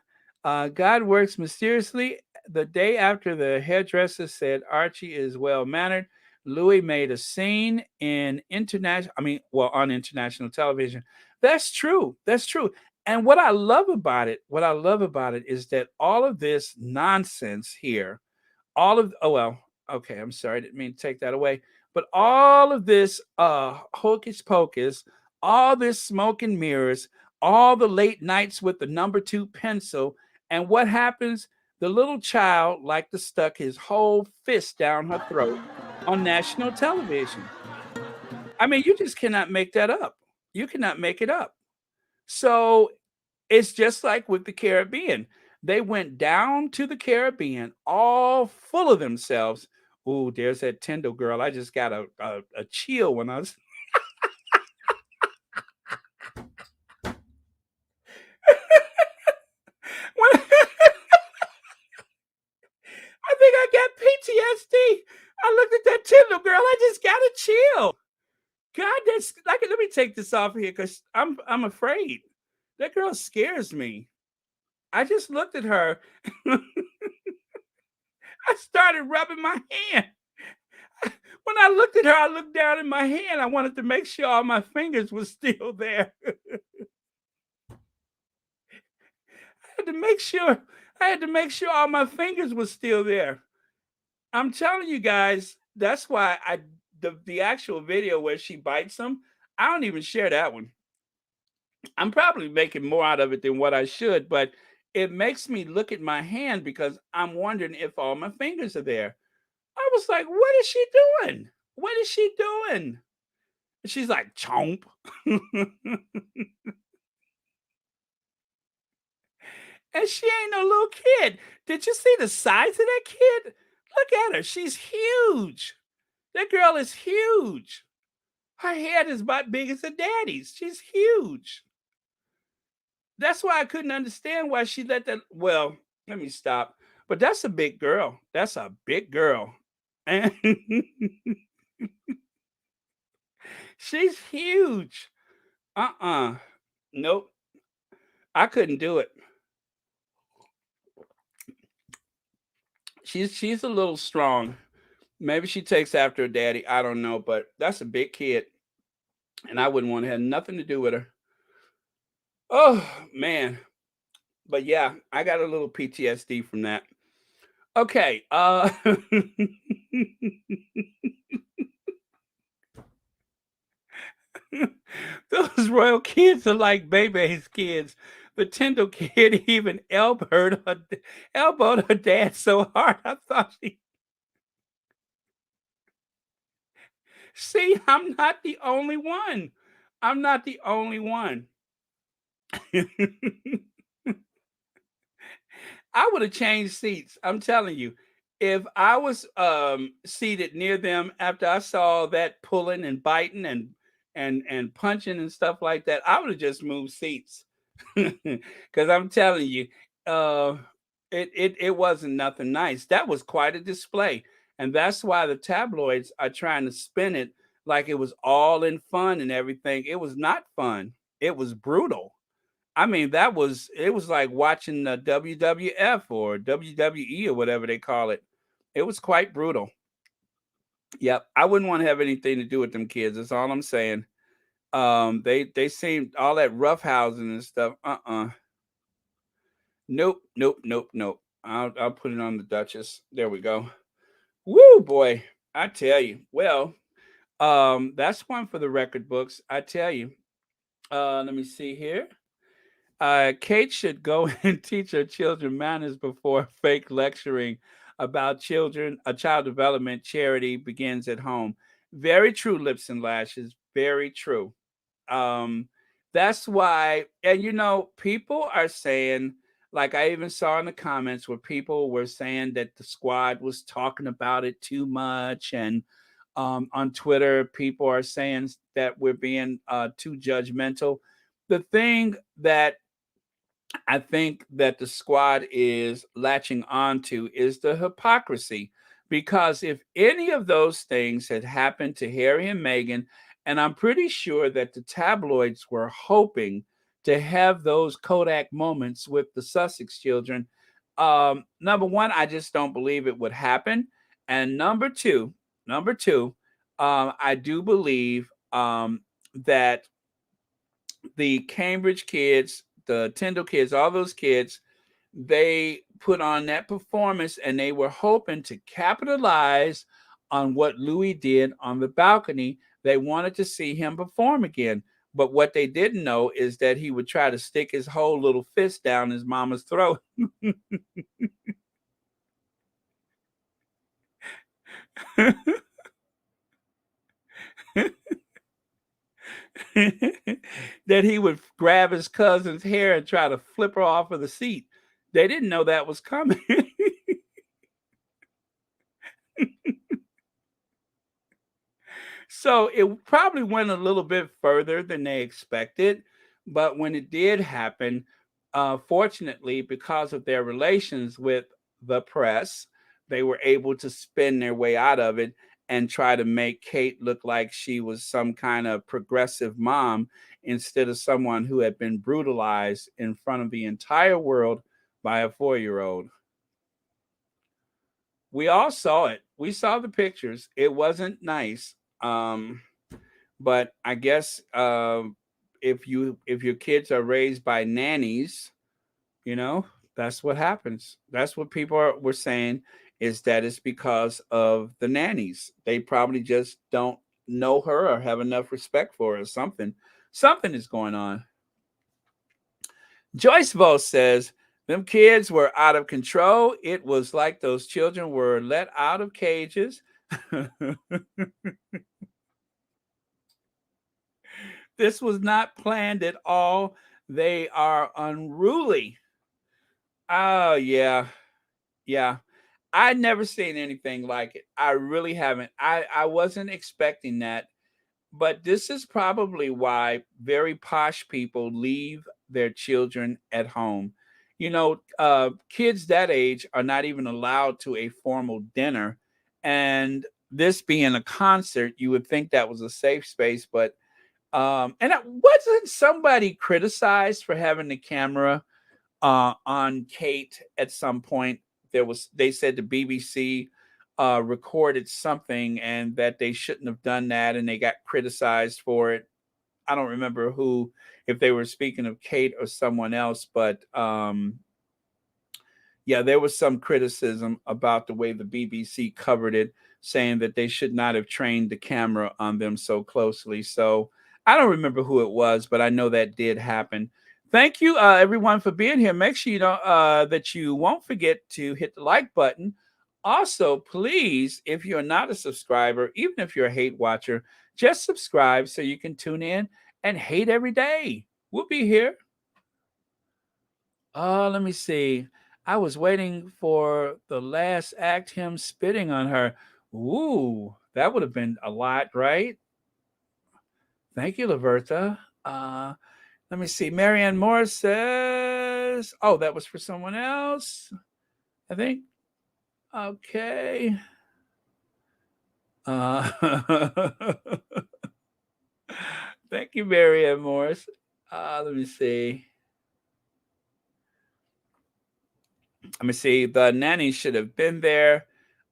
God works mysteriously. The day after the hairdresser said Archie is well mannered, Louis made a scene in on international television. That's true. That's true. And what I love about it is that all of this nonsense here, all of oh well okay, I'm sorry, I didn't mean to take that away, but all of this hocus pocus, all this smoke and mirrors, all the late nights with the number two pencil, and what happens, the little child like to stuck his whole fist down her throat on national television. I mean, you just cannot make that up. You cannot make it up. So it's just like with the Caribbean. They went down to the Caribbean all full of themselves. Ooh, there's that Tyndall girl. I just got a chill when I was when I think I got PTSD. I looked at that Tyndall girl. I just got a chill. God, that's like let me take this off here because I'm afraid. That girl scares me. I just looked at her. I started rubbing my hand. When I looked at her, I looked down in my hand. I wanted to make sure all my fingers were still there. I had to make sure. I had to make sure all my fingers were still there. I'm telling you guys, that's why the actual video where she bites him, I don't even share that one. I'm probably making more out of it than what I should, but it makes me look at my hand because I'm wondering if all my fingers are there. I was like, what is she doing? What is she doing? And she's like, chomp. And she ain't no little kid. Did you see the size of that kid? Look at her. She's huge. That girl is huge. Her head is about big as her daddy's. She's huge. That's why I couldn't understand why she let that. Well, let me stop. But that's a big girl. That's a big girl. And she's huge. Uh-uh. Nope. I couldn't do it. She's a little strong. Maybe she takes after her daddy. I don't know, but that's a big kid, and I wouldn't want to have nothing to do with her. Oh man, but yeah, I got a little PTSD from that. Okay, those royal kids are like Bebe's kids. The Tyndall kid even elbowed her dad so hard I thought she. See, I'm not the only one. I'm not the only one. I would have changed seats. I'm telling you. If I was seated near them after I saw that pulling and biting and punching and stuff like that, I would have just moved seats. Because I'm telling you, uh, it wasn't nothing nice. That was quite a display, and that's why the tabloids are trying to spin it like it was all in fun and everything. It was not fun. It was brutal. I mean, it was like watching the WWF or WWE or whatever they call it. It was quite brutal. Yep, I wouldn't want to have anything to do with them kids. That's all I'm saying. They seemed all that roughhousing and stuff. Nope, nope, nope, nope. I'll put it on the Duchess. There we go. Woo boy, I tell you. Well, that's one for the record books. I tell you. Let me see here. Kate should go and teach her children manners before fake lecturing about children. A child development charity begins at home. Very true, Lips and Lashes. Very true. Um, that's why, and people are saying, like I even saw in the comments where people were saying that the squad was talking about it too much, and on Twitter, people are saying that we're being too judgmental. The thing that I think that the squad is latching onto is the hypocrisy. Because if any of those things had happened to Harry and Meghan, and I'm pretty sure that the tabloids were hoping to have those Kodak moments with the Sussex children. Number one, I just don't believe it would happen. And number two, I do believe that the Cambridge kids, the Tyndall kids, all those kids, they put on that performance and they were hoping to capitalize on what Louis did on the balcony. They wanted to see him perform again. But what they didn't know is that he would try to stick his whole little fist down his mama's throat. That he would grab his cousin's hair and try to flip her off of the seat. They didn't know that was coming. So it probably went a little bit further than they expected. But when it did happen, fortunately, because of their relations with the press, they were able to spin their way out of it and try to make Kate look like she was some kind of progressive mom instead of someone who had been brutalized in front of the entire world by a 4-year old. We all saw it. We saw the pictures. It wasn't nice. But I guess if your kids are raised by nannies, you know that's what happens. That's what were saying, is that it's because of the nannies. They probably just don't know her or have enough respect for her or something. Something is going on. Joyce Vos says them kids were out of control. It was like those children were let out of cages. This was not planned at all. They are unruly. Oh, yeah. Yeah. I'd never seen anything like it. I really haven't. I wasn't expecting that. But this is probably why very posh people leave their children at home. Kids that age are not even allowed to a formal dinner. And this being a concert, you would think that was a safe space, but and wasn't somebody criticized for having the camera on Kate at some point? They said the BBC recorded something and that they shouldn't have done that, and they got criticized for it. I don't remember who, if they were speaking of Kate or someone else, but yeah, there was some criticism about the way the BBC covered it, saying that they should not have trained the camera on them so closely. So I don't remember who it was, but I know that did happen. Thank you, everyone, for being here. Make sure you don't that you won't forget to hit the like button. Also, please, if you're not a subscriber, even if you're a hate watcher, just subscribe so you can tune in and hate every day. We'll be here. Let me see. I was waiting for the last act, him spitting on her. Ooh, that would have been a lot, right? Thank you, Laverta. Let me see. Marianne Morris says, oh, that was for someone else, I think. Okay. Uh, thank you, Marianne Morris. Let me see. Let me see. The nanny should have been there.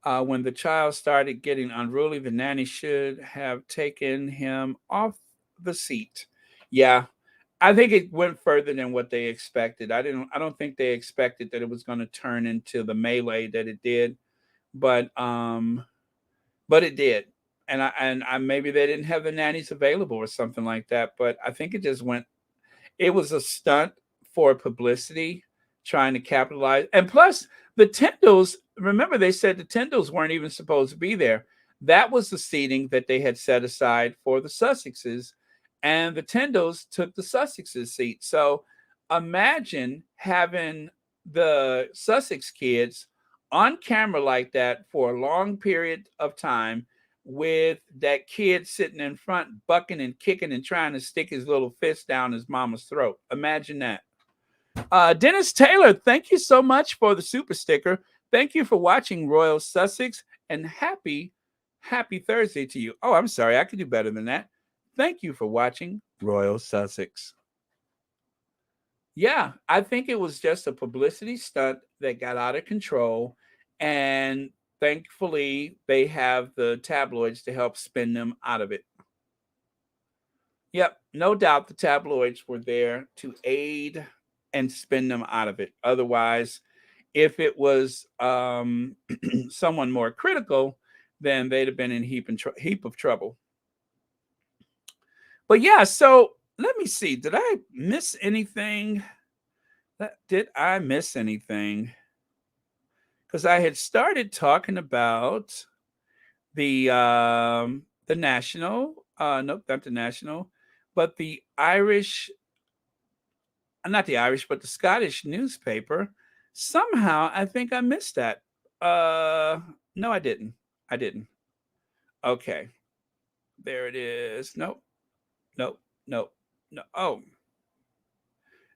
When the child started getting unruly, the nanny should have taken him off the seat. Yeah, I think it went further than what they expected. I don't think they expected that it was going to turn into the melee that it did, but but it did. And I maybe they didn't have the nannies available or something like that, but I think it just went it was a stunt for publicity, trying to capitalize. And plus, the Tyndalls, remember they said the Tyndalls weren't even supposed to be there. That was the seating that they had set aside for the Sussexes, and the Tyndalls took the Sussexes seat. So imagine having the Sussex kids on camera like that for a long period of time with that kid sitting in front, bucking and kicking and trying to stick his little fist down his mama's throat. Imagine that. Dennis Taylor, thank you so much for the super sticker. Thank you for watching Royal Sussex, and happy Thursday to you. Oh, I'm sorry, I could do better than that. Thank you for watching Royal Sussex. Yeah, I think it was just a publicity stunt that got out of control, and thankfully they have the tabloids to help spin them out of it. Yep, no doubt the tabloids were there to aid and spin them out of it. Otherwise, if it was someone more critical, then they'd have been in heap of trouble. But yeah, so let me see. Did I miss anything? Did I miss anything? Because I had started talking about the national. Nope, not the national, but the Irish. Not the Irish, but the Scottish newspaper. Somehow, I think I missed that. Uh, no, I didn't. I didn't. Okay, there it is. Nope, nope, nope, no. Oh,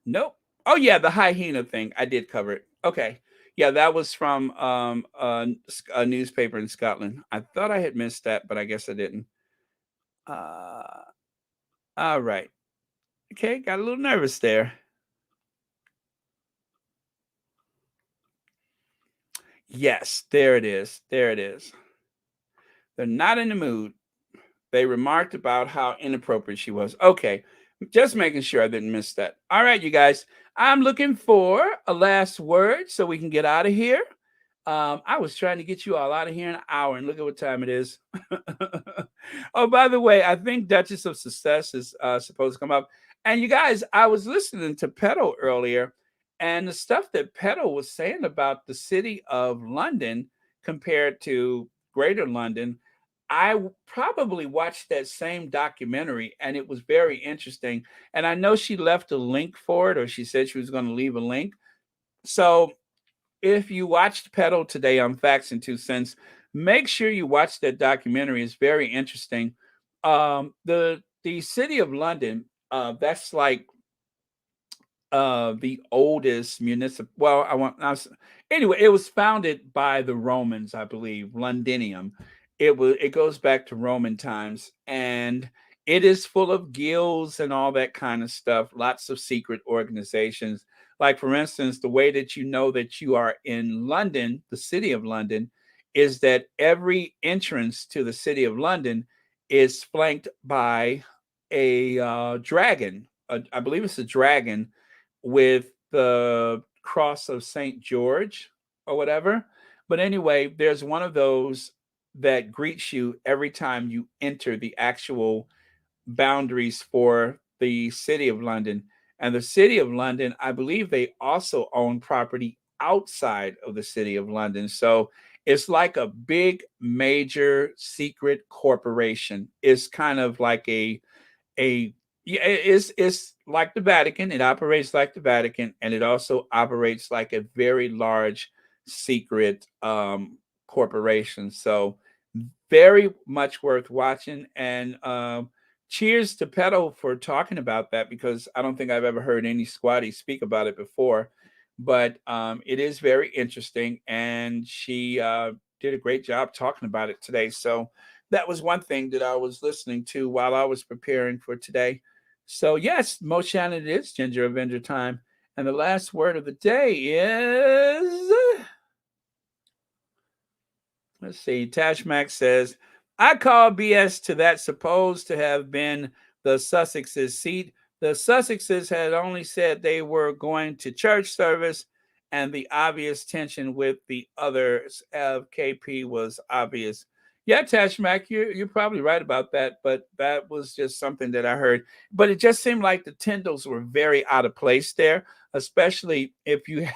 nope. Oh yeah, the hyena thing. I did cover it. Okay. Yeah, that was from a newspaper in Scotland. I thought I had missed that, but I guess I didn't. Uh, all right. Okay, got a little nervous there. Yes, there it is. There it is. They're not in the mood. They remarked about how inappropriate she was. Okay, just making sure I didn't miss that. All right, you guys, I'm looking for a last word so we can get out of here. I was trying to get you all out of here in an hour, and look at what time it is. Oh, by the way, I think Duchess of Success is supposed to come up. And you guys, I was listening to Petal earlier, and the stuff that Petal was saying about the city of London compared to Greater London, probably watched that same documentary, and it was very interesting. And I know she left a link for it, or she said she was going to leave a link. So if you watched Pedal today on Facts and Two Cents, make sure you watch that documentary. It's very interesting. The city of London, that's like the oldest municipal. Well, anyway. It was founded by the Romans, I believe. Londinium. It goes back to Roman times, and it is full of guilds and all that kind of stuff. Lots of secret organizations. Like for instance, the way that you know that you are in London, the city of London, is that every entrance to the city of London is flanked by a dragon. I believe it's a dragon with the cross of St. George or whatever. But anyway, there's one of those that greets you every time you enter the actual boundaries for the city of London. And the City of London, I believe they also own property outside of the City of London. So it's like a big, major secret corporation. It's kind of like a yeah, it's like the Vatican. It operates like the Vatican, and it also operates like a very large secret corporation. So very much worth watching. And cheers to Pedo for talking about that, because I don't think I've ever heard any squatty speak about it before. But it is very interesting, and she did a great job talking about it today. So that was one thing that I was listening to while I was preparing for today. So yes, Mo Shannon, it is Ginger Avenger time. And the last word of the day is, let's see, Tash Max says, I call BS to that supposed to have been the Sussex's seat. The Sussexes had only said they were going to church service, and the obvious tension with the others of KP was obvious. Yeah, Tash Mac, you're probably right about that, but that was just something that I heard. But it just seemed like the Tyndalls were very out of place there, especially if you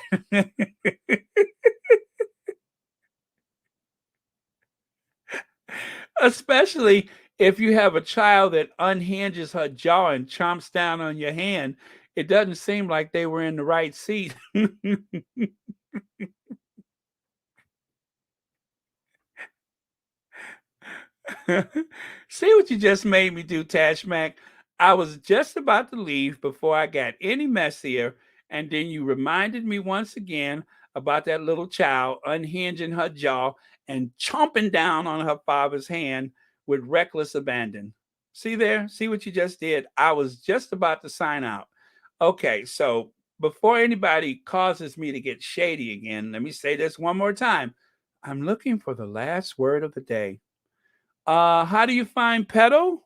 especially if you have a child that unhinges her jaw and chomps down on your hand. It doesn't seem like they were in the right seat. See what you just made me do, Tash Mac? I was just about to leave before I got any messier, and then you reminded me once again about that little child unhinging her jaw and chomping down on her father's hand with reckless abandon. See there? See what you just did? I was just about to sign out. Okay, so before anybody causes me to get shady again, let me say this one more time. I'm looking for the last word of the day. How do you find pedal?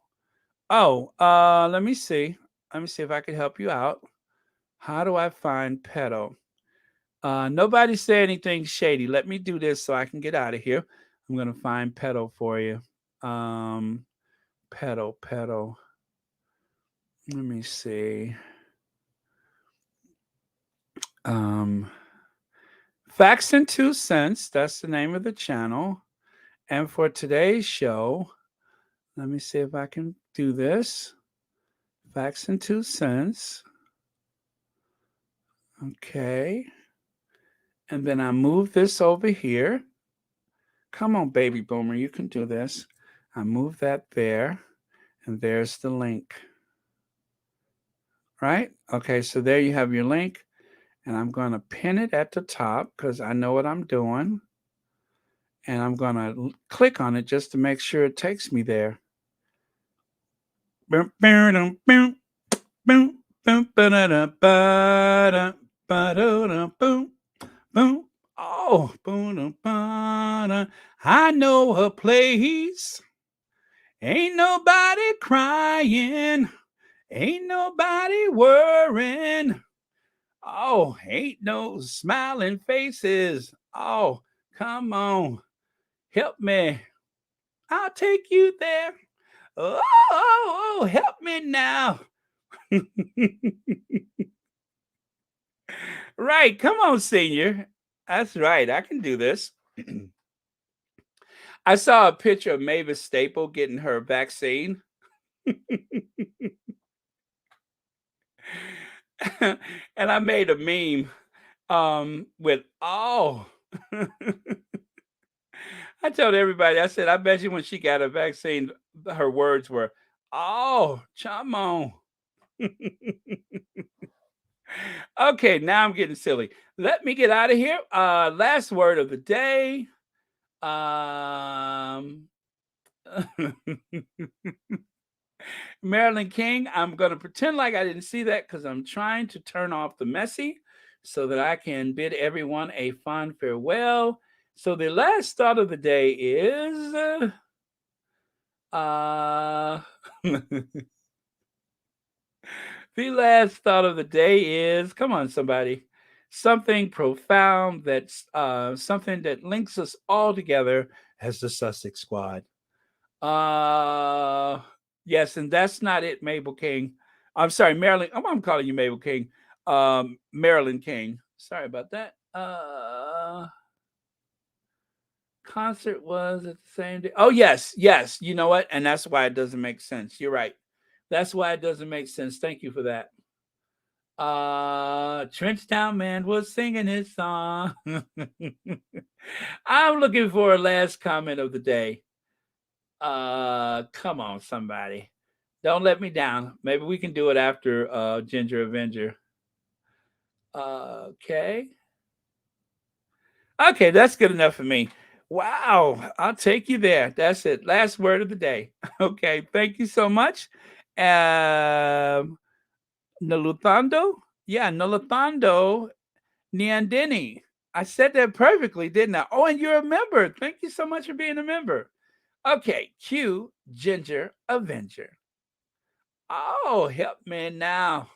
Oh, let me see. Let me see if I can help you out. How do I find pedal? Nobody said anything shady. Let me do this so I can get out of here. I'm gonna find pedal for you. Um, pedal. Let me see. Um, Facts and Two Cents. That's the name of the channel. And for today's show, let me see if I can do this. Facts and Two Cents. Okay. And then I move this over here. Come on, baby boomer, you can do this. I move that there, and there's the link. Right? Okay, so there you have your link, and I'm going to pin it at the top because I know what I'm doing. And I'm going to click on it just to make sure it takes me there. Boom, boom, boom, boom, boom, boom, boom. Oh, boom, I know a place. Ain't nobody crying. Ain't nobody worrying. Oh, ain't no smiling faces. Oh, come on. Help me. I'll take you there. Oh, help me now. Right. Come on, senior. That's right. I can do this. I saw a picture of Mavis Staple getting her vaccine. And I made a meme with I told everybody, I said, I bet you when she got a vaccine, her words were, oh, come on. Okay, now I'm getting silly. Let me get out of here. Last word of the day. Um Marilyn King, I'm going to pretend like I didn't see that because I'm trying to turn off the messy so that I can bid everyone a fond farewell. So the last thought of the day is uh the last thought of the day is, come on somebody, something profound that's something that links us all together as the Sussex Squad. Uh yes, and that's not it, Mabel King. I'm sorry, Marilyn. I'm calling you Mabel King. Marilyn King. Sorry about that. Concert was at the same day. Oh, yes, yes. You know what? And that's why it doesn't make sense. You're right. That's why it doesn't make sense. Thank you for that. Trenchtown Man was singing his song. I'm looking for a last comment of the day. Come on, somebody. Don't let me down. Maybe we can do it after Ginger Avenger. Okay. Okay, that's good enough for me. Wow, I'll take you there. That's it. Last word of the day. Okay, thank you so much. Um, Noluthando? Yeah, Noluthando Niandini. I said that perfectly, didn't I? Oh, and you're a member. Thank you so much for being a member. Okay, cue Ginger Avenger. Oh, help me now.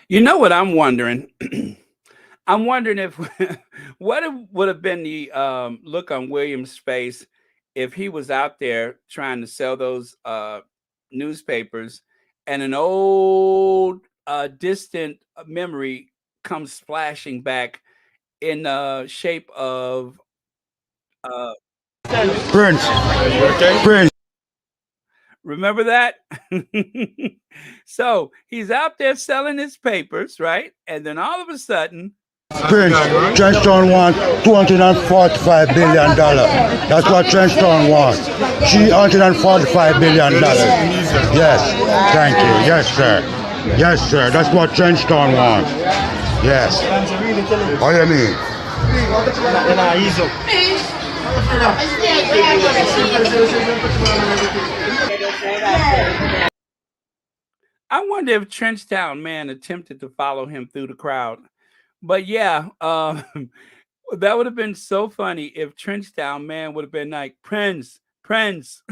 You know what I'm wondering? I'm wondering if what would have been the look on William's face if he was out there trying to sell those newspapers, and an old distant memory comes flashing back in the shape of uh, Prince. Prince. remember that? So he's out there selling his papers, right? And then all of a sudden, Prince. Trenchtown wants $245 billion. That's what Trenchtown wants. $345 billion. Yes. Thank you. Yes, sir. Yes, sir. That's what Trenchtown wants. Yes. What do you mean? I wonder if Trenchtown Man attempted to follow him through the crowd. But yeah, that would have been so funny if Trenchtown Man would have been like, Prince, Prince,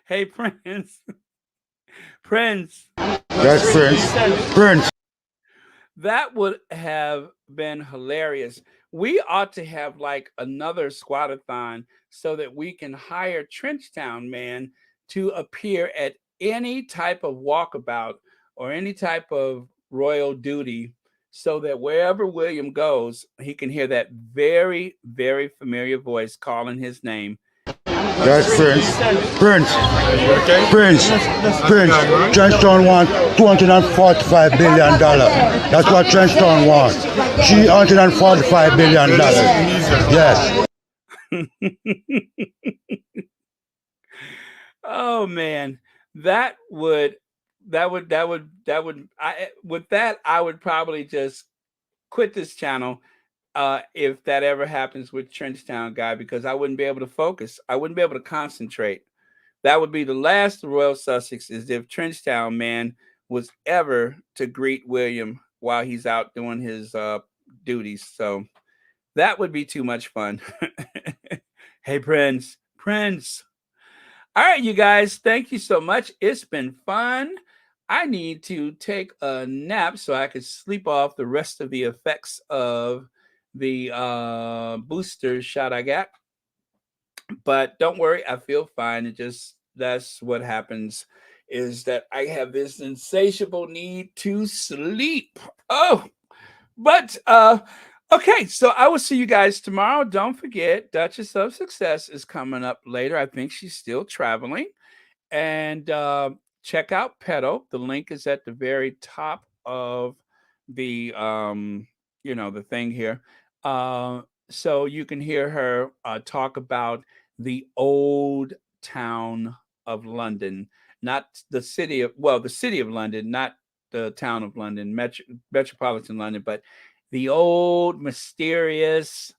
hey, Prince, Prince. Yes, Prince. Prince. That would have been hilarious. We ought to have like another squadathon so that we can hire Trenchtown Man to appear at any type of walkabout or any type of royal duty so that wherever William goes, he can hear that very, very familiar voice calling his name. Yes, Prince. Prince. Prince. Prince. Trenchtown wants $245 billion. That's what Trenchtown wants. $345 billion. Yes. Oh man, that would I with that I would probably just quit this channel if that ever happens with Trenchtown guy, because I wouldn't be able to focus. I wouldn't be able to concentrate. That would be the last of Royal Sussex, is if Trenchtown Man was ever to greet William while he's out doing his duties. So that would be too much fun. Hey, Prince, Prince. All right, you guys, thank you so much. It's been fun. I need to take a nap so I can sleep off the rest of the effects of the booster shot I got. But don't worry, I feel fine. It just that's what happens is that I have this insatiable need to sleep. Oh, but okay, so I will see you guys tomorrow. Don't forget, Duchess of Success is coming up later. I think she's still traveling. And check out Pedo. The link is at the very top of the the thing here. So you can hear her talk about the old town of London, not the city of the city of London, not the town of London, metropolitan London, but the old mysterious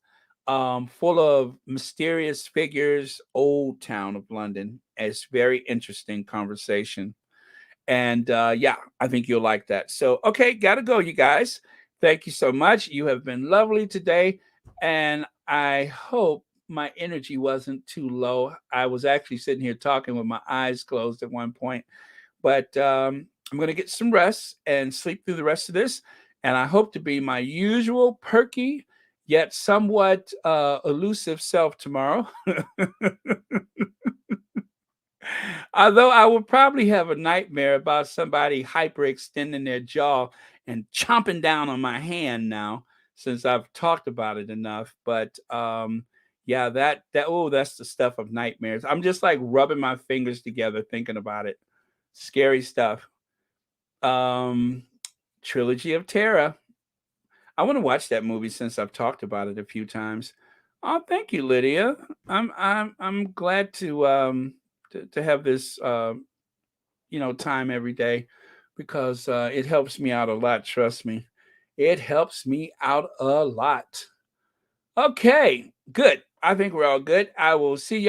full of mysterious figures, old town of London. It's very interesting conversation. And yeah, I think you'll like that. So, okay, gotta go, you guys. Thank you so much. You have been lovely today. And I hope my energy wasn't too low. I was actually sitting here talking with my eyes closed at one point. But I'm going to get some rest and sleep through the rest of this. And I hope to be my usual perky, yet somewhat elusive self tomorrow. Although I will probably have a nightmare about somebody hyperextending their jaw and chomping down on my hand now, since I've talked about it enough. But yeah, that's the stuff of nightmares. I'm just like rubbing my fingers together thinking about it. Scary stuff. Um, Trilogy of Terror. I want to watch that movie since I've talked about it a few times. Oh, thank you, Lydia. I'm glad to have this time every day because it helps me out a lot. Trust me, it helps me out a lot. Okay, good. I think we're all good. I will see you.